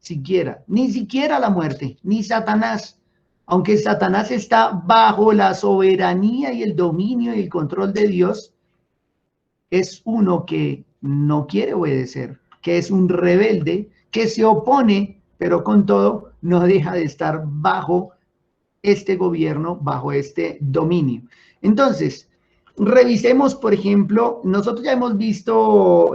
siquiera, ni siquiera la muerte, ni Satanás. Aunque Satanás está bajo la soberanía y el dominio y el control de Dios, es uno que no quiere obedecer, que es un rebelde, que se opone, pero con todo no deja de estar bajo este gobierno, bajo este dominio. Entonces, revisemos, por ejemplo, nosotros ya hemos visto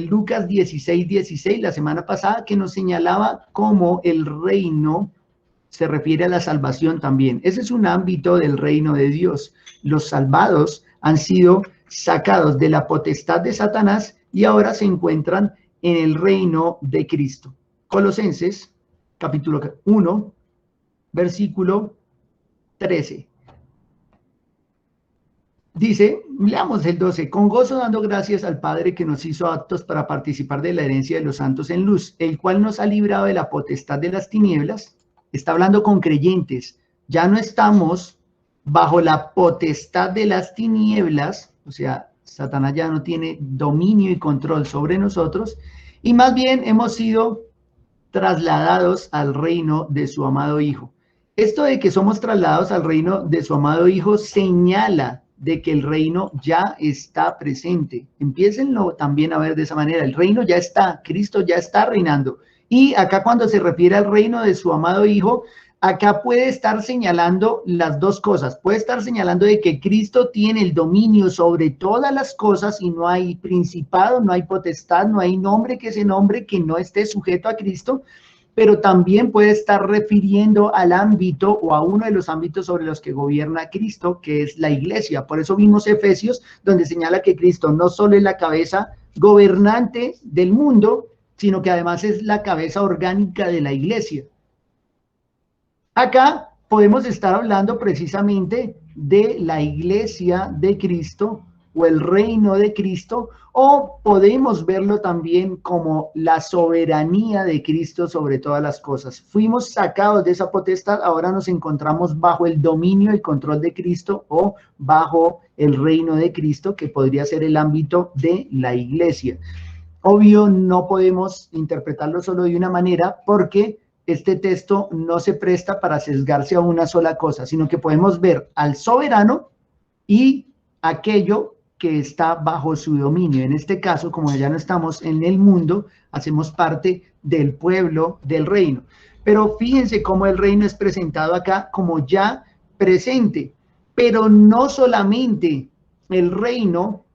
Lucas 16:16 la semana pasada, que nos señalaba cómo el reino se refiere a la salvación también. Ese es un ámbito del reino de Dios. Los salvados han sido sacados de la potestad de Satanás y ahora se encuentran en el reino de Cristo. Colosenses, capítulo 1, versículo 13. Dice, leamos el 12, con gozo dando gracias al Padre que nos hizo aptos para participar de la herencia de los santos en luz, el cual nos ha librado de la potestad de las tinieblas. Está hablando con creyentes, ya no estamos bajo la potestad de las tinieblas, o sea, Satanás ya no tiene dominio y control sobre nosotros, y más bien hemos sido trasladados al reino de su amado Hijo. Esto de que somos trasladados al reino de su amado Hijo señala de que el reino ya está presente. Empiécenlo también a ver de esa manera. El reino ya está, Cristo ya está reinando. Y acá cuando se refiere al reino de su amado Hijo, acá puede estar señalando las dos cosas. Puede estar señalando de que Cristo tiene el dominio sobre todas las cosas y no hay principado, no hay potestad, no hay nombre que se nombre que no esté sujeto a Cristo, pero también puede estar refiriendo al ámbito o a uno de los ámbitos sobre los que gobierna Cristo, que es la iglesia. Por eso vimos Efesios, donde señala que Cristo no solo es la cabeza gobernante del mundo, sino que además es la cabeza orgánica de la iglesia. Acá podemos estar hablando precisamente de la iglesia de Cristo o el reino de Cristo, o podemos verlo también como la soberanía de Cristo sobre todas las cosas. Fuimos sacados de esa potestad, ahora nos encontramos bajo el dominio y control de Cristo o bajo el reino de Cristo, que podría ser el ámbito de la iglesia. Obvio, no podemos interpretarlo solo de una manera porque este texto no se presta para sesgarse a una sola cosa, sino que podemos ver al soberano y aquello que está bajo su dominio. En este caso, como ya no estamos en el mundo, hacemos parte del pueblo del reino. Pero fíjense cómo el reino es presentado acá como ya presente, pero no solamente el reino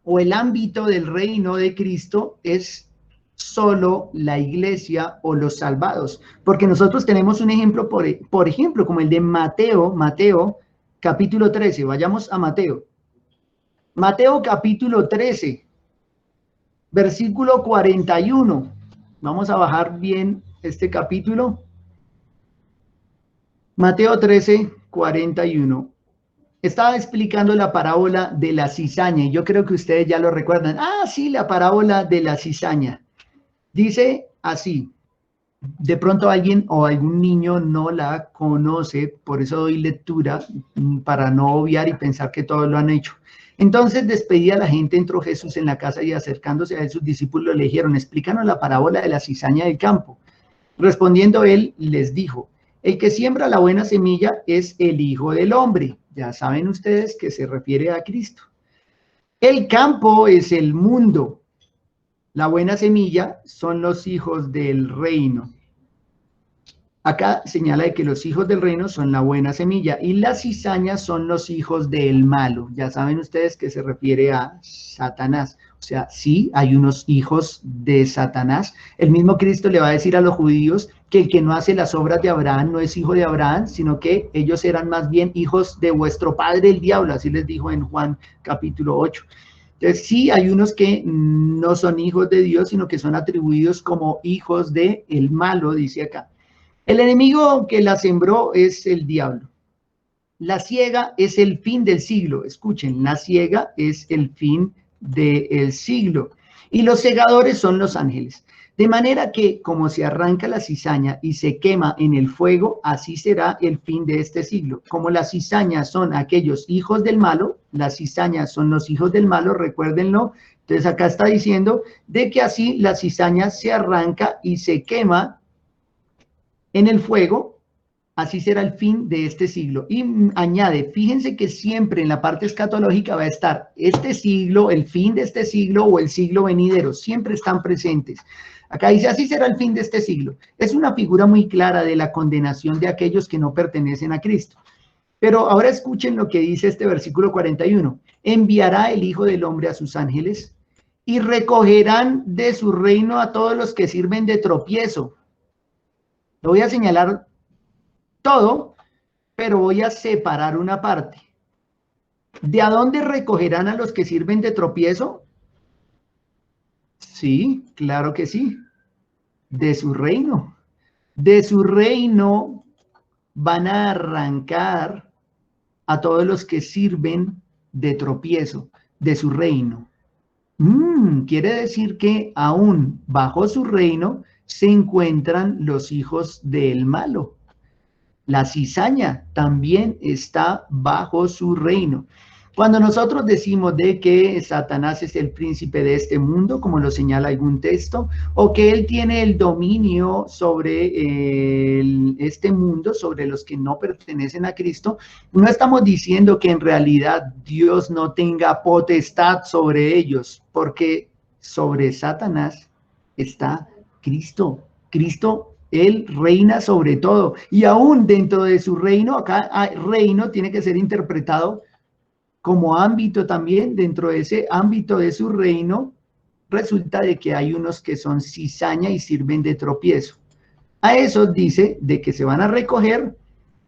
o el ámbito del reino de Cristo es solo la iglesia o los salvados, porque nosotros tenemos un ejemplo, por ejemplo, como el de Mateo capítulo 13, vayamos a Mateo capítulo 13, versículo 41, vamos a bajar bien este capítulo, Mateo 13, 41, estaba explicando la parábola de la cizaña, y yo creo que ustedes ya lo recuerdan. Sí, la parábola de la cizaña. Dice así, de pronto alguien o algún niño no la conoce, por eso doy lectura, para no obviar y pensar que todos lo han hecho. Entonces, despedida la gente, entró Jesús en la casa y acercándose a sus discípulos le dijeron, explícanos la parábola de la cizaña del campo. Respondiendo él, les dijo, el que siembra la buena semilla es el Hijo del Hombre. Ya saben ustedes que se refiere a Cristo. El campo es el mundo. La buena semilla son los hijos del reino. Acá señala de que los hijos del reino son la buena semilla y las cizañas son los hijos del malo. Ya saben ustedes que se refiere a Satanás. O sea, sí, hay unos hijos de Satanás. El mismo Cristo le va a decir a los judíos que el que no hace las obras de Abraham no es hijo de Abraham, sino que ellos eran más bien hijos de vuestro padre el diablo. Así les dijo en Juan capítulo 8. Entonces, sí, hay unos que no son hijos de Dios, sino que son atribuidos como hijos de el malo, dice acá. El enemigo que la sembró es el diablo. La ciega es el fin del siglo. Escuchen, la ciega es el fin del siglo. Y los segadores son los ángeles. De manera que como se arranca la cizaña y se quema en el fuego, así será el fin de este siglo. Como las cizañas son aquellos hijos del malo, las cizañas son los hijos del malo, recuérdenlo. Entonces acá está diciendo de que así la cizaña se arranca y se quema en el fuego, así será el fin de este siglo. Y añade, fíjense que siempre en la parte escatológica va a estar este siglo, el fin de este siglo o el siglo venidero, siempre están presentes. Acá dice, así será el fin de este siglo. Es una figura muy clara de la condenación de aquellos que no pertenecen a Cristo. Pero ahora escuchen lo que dice este versículo 41. Enviará el Hijo del Hombre a sus ángeles y recogerán de su reino a todos los que sirven de tropiezo. Lo voy a señalar todo, pero voy a separar una parte. ¿De a dónde recogerán a los que sirven de tropiezo? Sí, claro que sí. De su reino. De su reino van a arrancar a todos los que sirven de tropiezo, de su reino. Quiere decir que aún bajo su reino se encuentran los hijos del malo. La cizaña también está bajo su reino. Cuando nosotros decimos de que Satanás es el príncipe de este mundo, como lo señala algún texto, o que él tiene el dominio sobre este mundo, sobre los que no pertenecen a Cristo, no estamos diciendo que en realidad Dios no tenga potestad sobre ellos, porque sobre Satanás está Cristo. Cristo, él reina sobre todo, y aún dentro de su reino, acá reino tiene que ser interpretado como ámbito también. Dentro de ese ámbito de su reino, resulta de que hay unos que son cizaña y sirven de tropiezo. A esos dice de que se van a recoger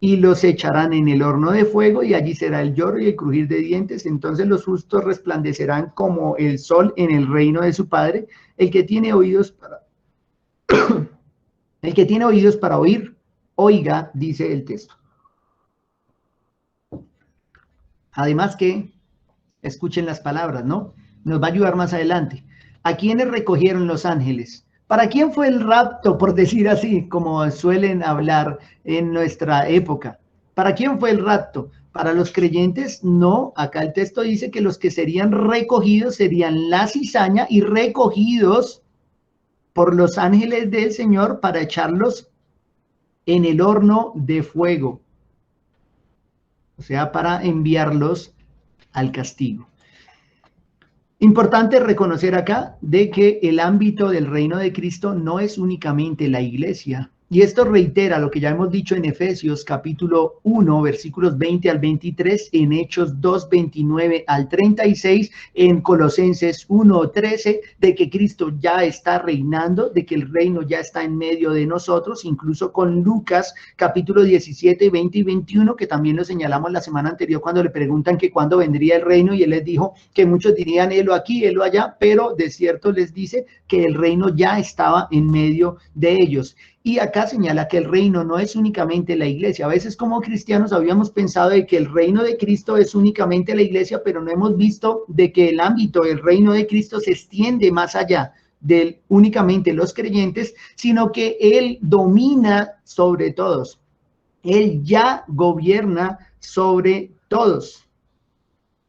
y los echarán en el horno de fuego, y allí será el lloro y el crujir de dientes. Entonces los justos resplandecerán como el sol en el reino de su Padre. El que tiene oídos para el que tiene oídos para oír, oiga, dice el texto. Además que, escuchen las palabras, ¿no? Nos va a ayudar más adelante. ¿A quiénes recogieron los ángeles? ¿Para quién fue el rapto, por decir así, como suelen hablar en nuestra época? ¿Para quién fue el rapto? ¿Para los creyentes? No, acá el texto dice que los que serían recogidos serían la cizaña y recogidos por los ángeles del Señor para echarlos en el horno de fuego, o sea, para enviarlos al castigo. Importante reconocer acá de que el ámbito del reino de Cristo no es únicamente la iglesia. Y esto reitera lo que ya hemos dicho en Efesios capítulo 1, versículos 20 al 23, en Hechos 2, 29 al 36, en Colosenses 1, 13, de que Cristo ya está reinando, de que el reino ya está en medio de nosotros, incluso con Lucas capítulo 17, 20 y 21, que también lo señalamos la semana anterior cuando le preguntan que cuándo vendría el reino, y él les dijo que muchos dirían helo aquí, helo allá, pero de cierto les dice que el reino ya estaba en medio de ellos. Y acá señala que el reino no es únicamente la iglesia. A veces como cristianos habíamos pensado de que el reino de Cristo es únicamente la iglesia, pero no hemos visto de que el ámbito del reino de Cristo se extiende más allá de únicamente los creyentes, sino que Él domina sobre todos. Él ya gobierna sobre todos.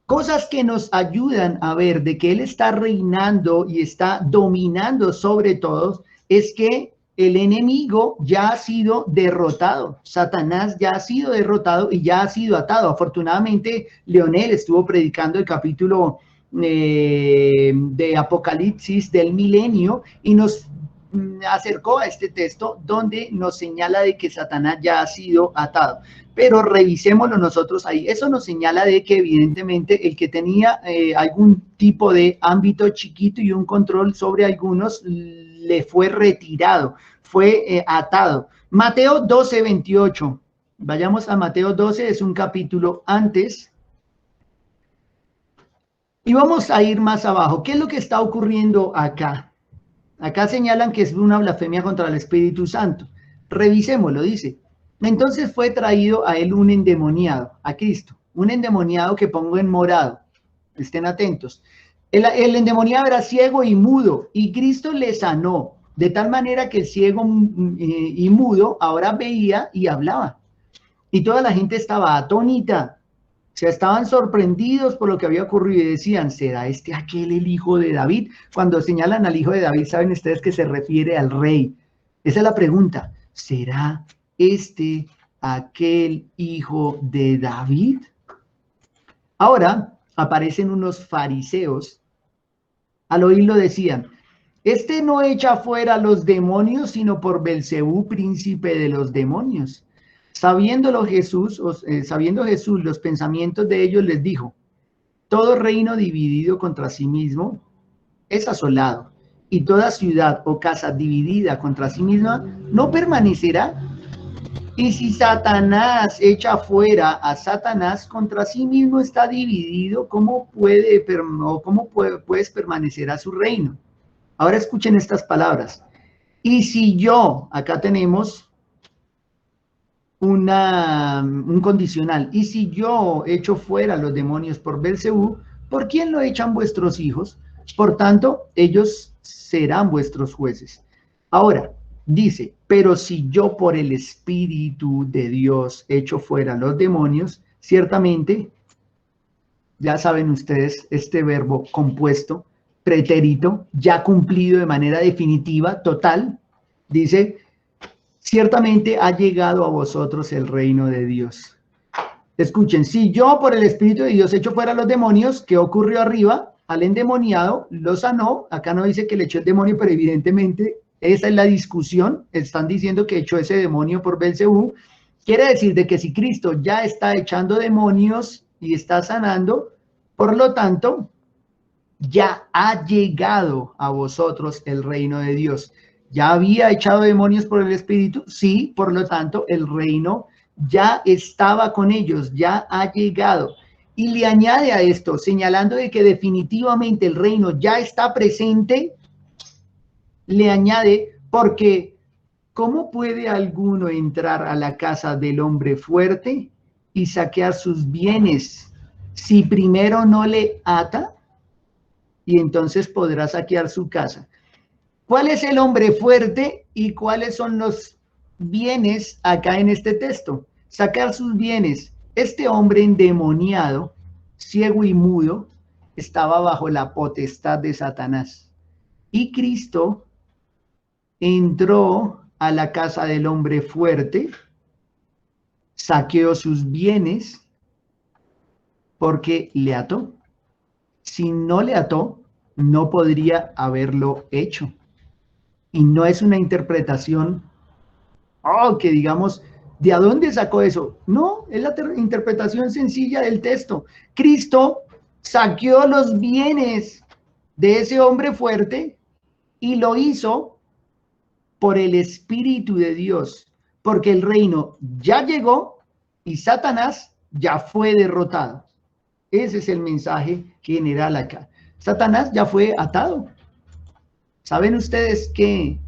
Cosas que nos ayudan a ver de que Él está reinando y está dominando sobre todos es que el enemigo ya ha sido derrotado. Satanás ya ha sido derrotado y ya ha sido atado. Afortunadamente, Leonel estuvo predicando el capítulo de Apocalipsis del milenio y nos acercó a este texto donde nos señala de que Satanás ya ha sido atado. Pero revisémoslo nosotros ahí. Eso nos señala de que evidentemente el que tenía algún tipo de ámbito chiquito y un control sobre algunos le fue retirado, fue atado. Mateo 12, 28. Vayamos a Mateo 12, es un capítulo antes. Y vamos a ir más abajo. ¿Qué es lo que está ocurriendo acá? Acá señalan que es una blasfemia contra el Espíritu Santo. Revisémoslo, dice. Entonces fue traído a él un endemoniado, a Cristo. Un endemoniado que pongo en morado. Estén atentos. El endemoniado era ciego y mudo, y Cristo le sanó, de tal manera que el ciego y mudo ahora veía y hablaba. Y toda la gente estaba atónita. O sea, estaban sorprendidos por lo que había ocurrido y decían, ¿será este aquel el hijo de David? Cuando señalan al hijo de David, saben ustedes que se refiere al rey. Esa es la pregunta. ¿Será este aquel hijo de David? Ahora aparecen unos fariseos. Al oírlo decían, este no echa fuera a los demonios, sino por Belcebú, príncipe de los demonios. Sabiendo Jesús los pensamientos de ellos, les dijo, todo reino dividido contra sí mismo es asolado, y toda ciudad o casa dividida contra sí misma no permanecerá. Y si Satanás echa fuera a Satanás, contra sí mismo está dividido, ¿cómo puedes permanecer a su reino? Ahora escuchen estas palabras. Y si yo, acá tenemos un condicional, y si yo echo fuera los demonios por Belcebú, ¿por quién lo echan vuestros hijos? Por tanto, ellos serán vuestros jueces. Ahora, dice, pero si yo por el Espíritu de Dios echo fuera los demonios, ciertamente, ya saben ustedes, este verbo compuesto, pretérito, ya cumplido de manera definitiva, total, dice, ciertamente ha llegado a vosotros el reino de Dios. Escuchen, si yo por el Espíritu de Dios echo fuera los demonios, ¿qué ocurrió arriba? Al endemoniado lo sanó, acá no dice que le echó el demonio, pero evidentemente esa es la discusión, están diciendo que echó ese demonio por Belcebú, quiere decir de que si Cristo ya está echando demonios y está sanando, por lo tanto, ya ha llegado a vosotros el reino de Dios. ¿Ya había echado demonios por el Espíritu? Sí, por lo tanto, el reino ya estaba con ellos, ya ha llegado. Y le añade a esto, señalando de que definitivamente el reino ya está presente, le añade, porque ¿cómo puede alguno entrar a la casa del hombre fuerte y saquear sus bienes si primero no le ata? Y entonces podrá saquear su casa. ¿Cuál es el hombre fuerte y cuáles son los bienes acá en este texto? Sacar sus bienes. Este hombre endemoniado, ciego y mudo, estaba bajo la potestad de Satanás. Y Cristo entró a la casa del hombre fuerte, saqueó sus bienes porque le ató. Si no le ató, no podría haberlo hecho. Y no es una interpretación, que digamos, ¿de a dónde sacó eso? No, es la interpretación sencilla del texto. Cristo saqueó los bienes de ese hombre fuerte y lo hizo por el Espíritu de Dios, porque el reino ya llegó y Satanás ya fue derrotado. Ese es el mensaje general acá. Satanás ya fue atado. ¿Saben ustedes que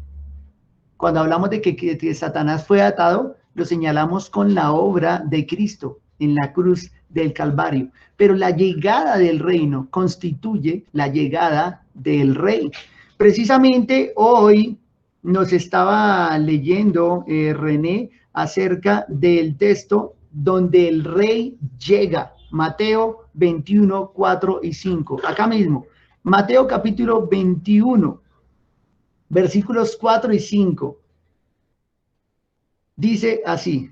cuando hablamos de que Satanás fue atado, lo señalamos con la obra de Cristo en la cruz del Calvario? Pero la llegada del reino constituye la llegada del rey. Precisamente hoy nos estaba leyendo René acerca del texto donde el rey llega. Mateo 21, 4 y 5. Acá mismo. Mateo capítulo 21. Versículos 4 y 5. Dice así.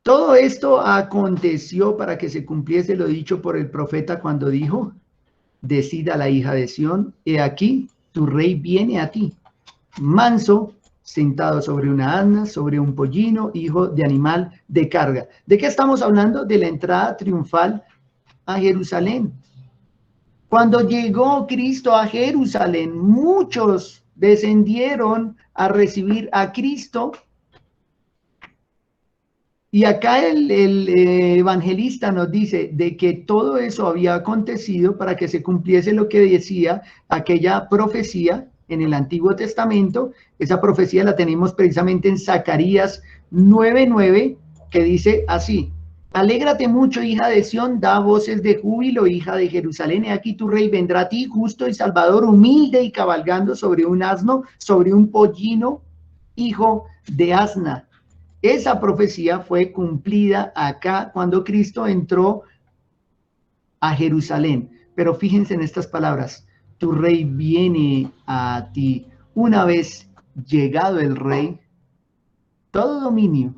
Todo esto aconteció para que se cumpliese lo dicho por el profeta cuando dijo, decida la hija de Sión, he aquí, tu rey viene a ti, manso, sentado sobre una asna, sobre un pollino, hijo de animal de carga. ¿De qué estamos hablando? De la entrada triunfal a Jerusalén. Cuando llegó Cristo a Jerusalén, muchos descendieron a recibir a Cristo Y acá el evangelista nos dice de que todo eso había acontecido para que se cumpliese lo que decía aquella profecía en el Antiguo Testamento. Esa profecía la tenemos precisamente en Zacarías 9:9, que dice así: alégrate mucho, hija de Sión, da voces de júbilo, hija de Jerusalén, he aquí tu rey vendrá a ti, justo y salvador, humilde y cabalgando sobre un asno, sobre un pollino, hijo de asna. Esa profecía fue cumplida acá cuando Cristo entró a Jerusalén. Pero fíjense en estas palabras: tu rey viene a ti. Una vez llegado el rey, todo dominio,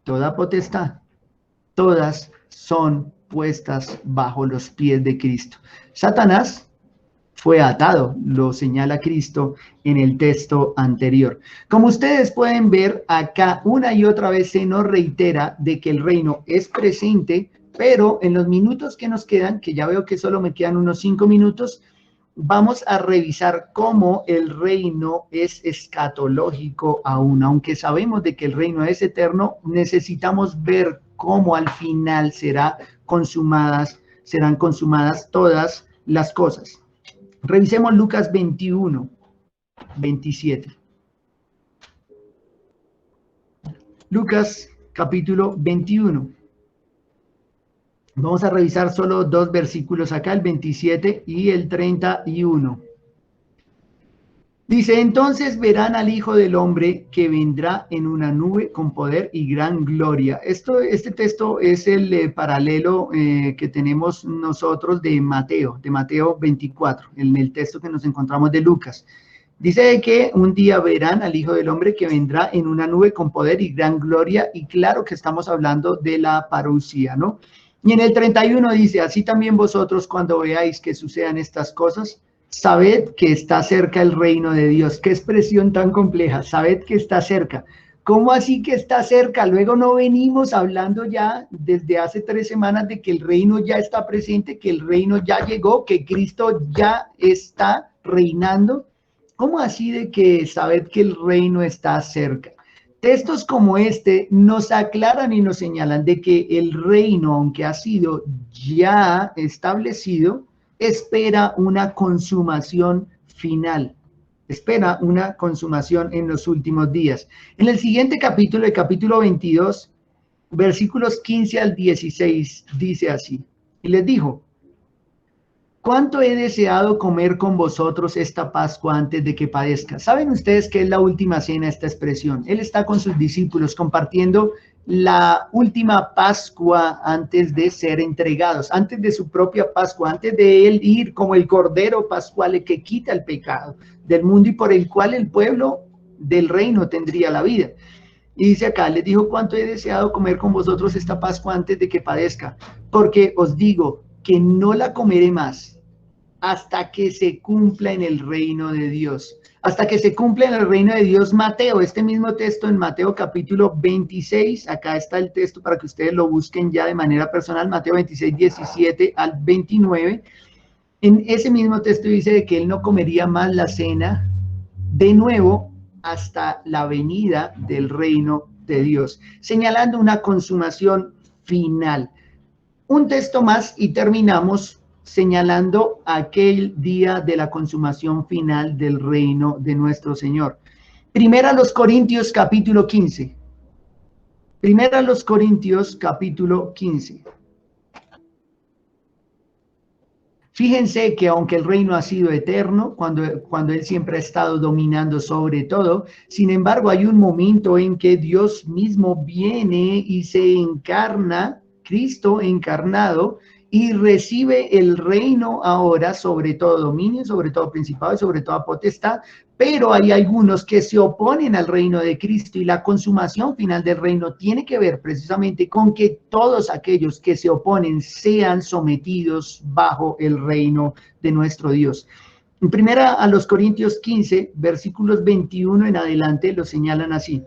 toda potestad, todas son puestas bajo los pies de Cristo. Satanás fue atado, lo señala Cristo en el texto anterior. Como ustedes pueden ver acá, una y otra vez se nos reitera de que el reino es presente, pero en los minutos que nos quedan, que ya veo que solo me quedan unos 5 minutos, vamos a revisar cómo el reino es escatológico aún. Aunque sabemos de que el reino es eterno, necesitamos ver cómo al final serán consumadas todas las cosas. Revisemos Lucas 21, 27. Lucas capítulo 21. Vamos a revisar solo 2 versículos acá, el 27 y el 31. Dice: entonces verán al Hijo del Hombre que vendrá en una nube con poder y gran gloria. Este texto es el paralelo que tenemos nosotros de Mateo 24, en el texto que nos encontramos de Lucas. Dice que un día verán al Hijo del Hombre que vendrá en una nube con poder y gran gloria, y claro que estamos hablando de la parucía, ¿no? Y en el 31 dice: así también vosotros, cuando veáis que sucedan estas cosas, sabed que está cerca el reino de Dios. Qué expresión tan compleja: sabed que está cerca. ¿Cómo así que está cerca? Luego no venimos hablando ya desde hace 3 semanas de que el reino ya está presente, que el reino ya llegó, que Cristo ya está reinando. ¿Cómo así de que sabed que el reino está cerca? Textos como este nos aclaran y nos señalan de que el reino, aunque ha sido ya establecido, espera una consumación final. Espera una consumación en los últimos días. En el siguiente capítulo, el capítulo 22, versículos 15 al 16, dice así: y les dijo: ¿cuánto he deseado comer con vosotros esta Pascua antes de que padezca? ¿Saben ustedes qué es la última cena, esta expresión? Él está con sus discípulos compartiendo la última Pascua antes de ser entregados, antes de su propia Pascua, antes de él ir como el Cordero Pascual que quita el pecado del mundo y por el cual el pueblo del reino tendría la vida. Y dice acá: les dijo: cuánto he deseado comer con vosotros esta Pascua antes de que padezca, porque os digo que no la comeré más hasta que se cumpla en el reino de Dios. Hasta que se cumpla en el reino de Dios. Mateo, este mismo texto en Mateo capítulo 26, acá está el texto para que ustedes lo busquen ya de manera personal, Mateo 26, 17 al 29. En ese mismo texto dice de que él no comería más la cena de nuevo hasta la venida del reino de Dios, señalando una consumación final. Un texto más y terminamos señalando aquel día de la consumación final del reino de nuestro Señor. Primera a los Corintios capítulo 15. Primera a los Corintios capítulo 15. Fíjense que aunque el reino ha sido eterno, cuando Él siempre ha estado dominando sobre todo, sin embargo hay un momento en que Dios mismo viene y se encarna, Cristo encarnado, y recibe el reino ahora sobre todo dominio, sobre todo principado y sobre toda potestad. Pero hay algunos que se oponen al reino de Cristo, y la consumación final del reino tiene que ver precisamente con que todos aquellos que se oponen sean sometidos bajo el reino de nuestro Dios. En primera a los Corintios 15, versículos 21 en adelante, lo señalan así: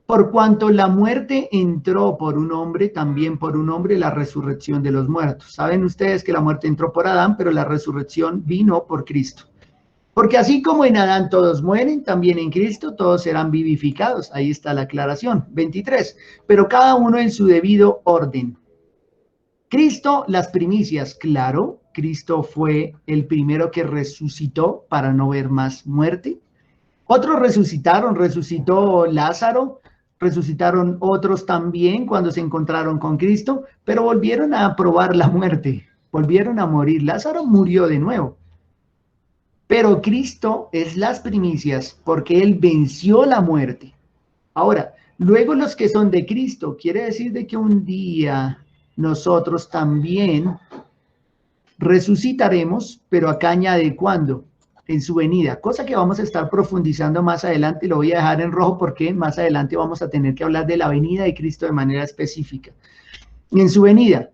por cuanto la muerte entró por un hombre, también por un hombre la resurrección de los muertos. Saben ustedes que la muerte entró por Adán, pero la resurrección vino por Cristo. Porque así como en Adán todos mueren, también en Cristo todos serán vivificados. Ahí está la aclaración. 23. Pero cada uno en su debido orden. Cristo, las primicias, claro. Cristo fue el primero que resucitó para no ver más muerte. Otros resucitaron, resucitó Lázaro, resucitaron otros también cuando se encontraron con Cristo, pero volvieron a probar la muerte, volvieron a morir. Lázaro murió de nuevo. Pero Cristo es las primicias porque Él venció la muerte. Ahora, luego los que son de Cristo, quiere decir de que un día nosotros también resucitaremos, pero acá añade cuándo, en su venida, cosa que vamos a estar profundizando más adelante, lo voy a dejar en rojo porque más adelante vamos a tener que hablar de la venida de Cristo de manera específica. En su venida.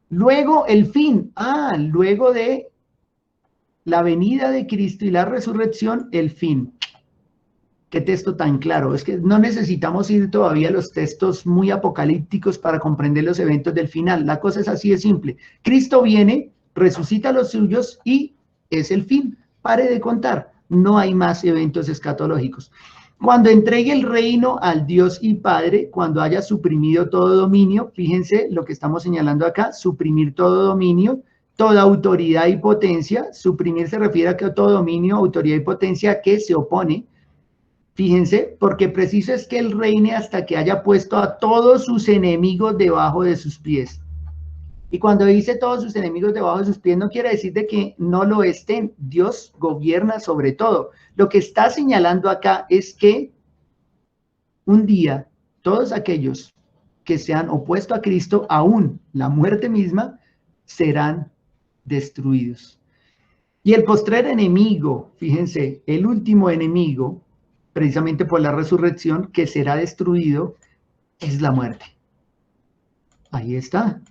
Luego el fin, luego de la venida de Cristo y la resurrección, el fin. Qué texto tan claro. Es que no necesitamos ir todavía a los textos muy apocalípticos para comprender los eventos del final. La cosa es así de simple. Cristo viene, resucita a los suyos y es el fin. Pare de contar. No hay más eventos escatológicos. Cuando entregue el reino al Dios y Padre, cuando haya suprimido todo dominio, fíjense lo que estamos señalando acá, suprimir todo dominio, toda autoridad y potencia. Suprimir se refiere a que todo dominio, autoridad y potencia que se opone. Fíjense, porque preciso es que Él reine hasta que haya puesto a todos sus enemigos debajo de sus pies. Y cuando dice todos sus enemigos debajo de sus pies, no quiere decir de que no lo estén. Dios gobierna sobre todo. Lo que está señalando acá es que un día todos aquellos que se han opuesto a Cristo, aún la muerte misma, serán destruidos. Y el postrer enemigo, fíjense, el último enemigo, precisamente por la resurrección, que será destruido, es la muerte. Ahí está.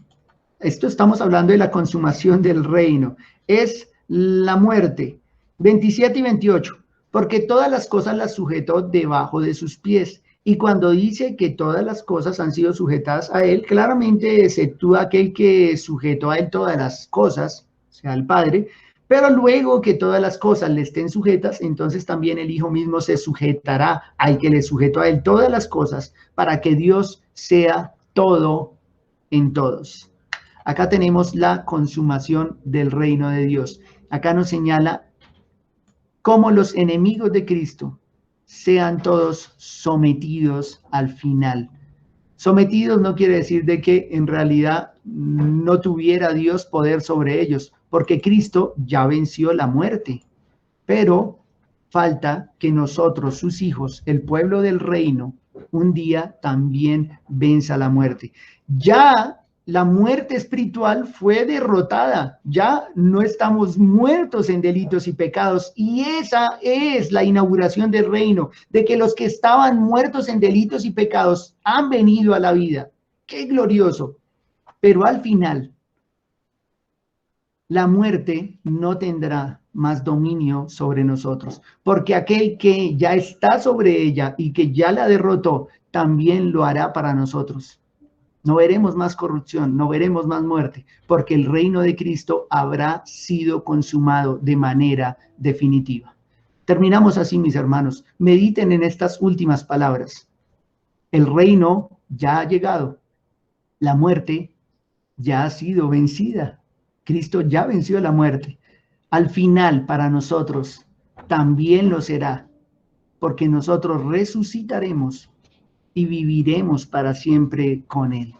Esto estamos hablando de la consumación del reino. Es la muerte. 27 y 28. Porque todas las cosas las sujetó debajo de sus pies. Y cuando dice que todas las cosas han sido sujetadas a él, claramente exceptúa aquel que sujetó a él todas las cosas, o sea, el Padre. Pero luego que todas las cosas le estén sujetas, entonces también el Hijo mismo se sujetará al que le sujetó a él todas las cosas, para que Dios sea todo en todos. Acá tenemos la consumación del reino de Dios. Acá nos señala cómo los enemigos de Cristo sean todos sometidos al final. Sometidos no quiere decir de que en realidad no tuviera Dios poder sobre ellos, porque Cristo ya venció la muerte, pero falta que nosotros, sus hijos, el pueblo del reino, un día también venza la muerte. Ya la muerte espiritual fue derrotada, ya no estamos muertos en delitos y pecados, y esa es la inauguración del reino, de que los que estaban muertos en delitos y pecados han venido a la vida. ¡Qué glorioso! Pero al final, la muerte no tendrá más dominio sobre nosotros, porque aquel que ya está sobre ella y que ya la derrotó, también lo hará para nosotros. No veremos más corrupción, no veremos más muerte, porque el reino de Cristo habrá sido consumado de manera definitiva. Terminamos así, mis hermanos. Mediten en estas últimas palabras. El reino ya ha llegado. La muerte ya ha sido vencida. Cristo ya venció la muerte. Al final, para nosotros, también lo será, porque nosotros resucitaremos y viviremos para siempre con Él.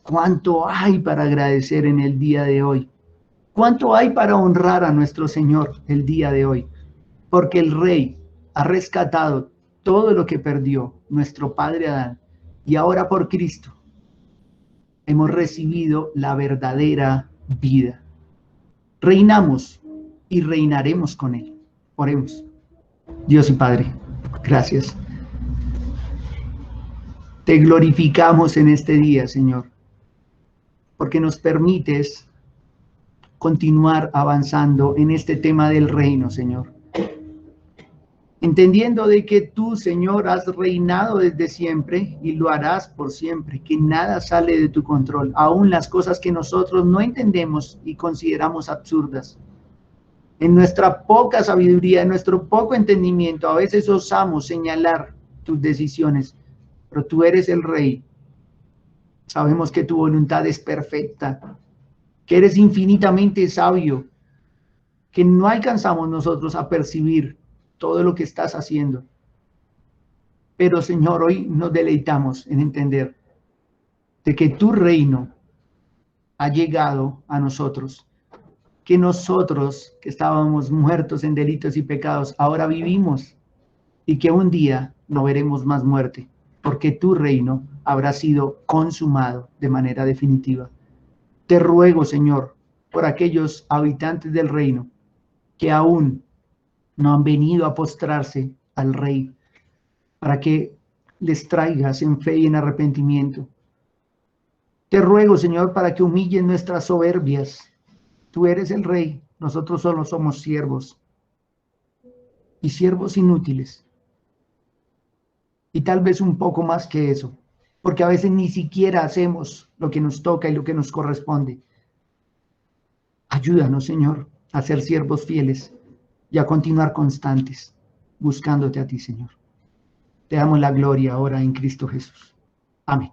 ¿Cuánto hay para agradecer en el día de hoy? ¿Cuánto hay para honrar a nuestro Señor el día de hoy? Porque el Rey ha rescatado todo lo que perdió nuestro Padre Adán, y ahora por Cristo hemos recibido la verdadera vida. Reinamos y reinaremos con Él. Oremos. Dios y Padre, gracias. Te glorificamos en este día, Señor, porque nos permites continuar avanzando en este tema del reino, Señor. Entendiendo de que tú, Señor, has reinado desde siempre y lo harás por siempre, que nada sale de tu control, aún las cosas que nosotros no entendemos y consideramos absurdas. En nuestra poca sabiduría, en nuestro poco entendimiento, a veces osamos señalar tus decisiones, pero tú eres el Rey. Sabemos que tu voluntad es perfecta, que eres infinitamente sabio, que no alcanzamos nosotros a percibir todo lo que estás haciendo. Pero Señor, hoy nos deleitamos en entender de que tu reino ha llegado a nosotros, que nosotros que estábamos muertos en delitos y pecados, ahora vivimos y que un día no veremos más muerte, porque tu reino habrá sido consumado de manera definitiva. Te ruego, Señor, por aquellos habitantes del reino que aún no han venido a postrarse al Rey, para que les traigas en fe y en arrepentimiento. Te ruego, Señor, para que humillen nuestras soberbias. Tú eres el Rey, nosotros solo somos siervos, y siervos inútiles, y tal vez un poco más que eso, porque a veces ni siquiera hacemos lo que nos toca y lo que nos corresponde. Ayúdanos, Señor, a ser siervos fieles y a continuar constantes, buscándote a ti, Señor. Te damos la gloria ahora en Cristo Jesús. Amén.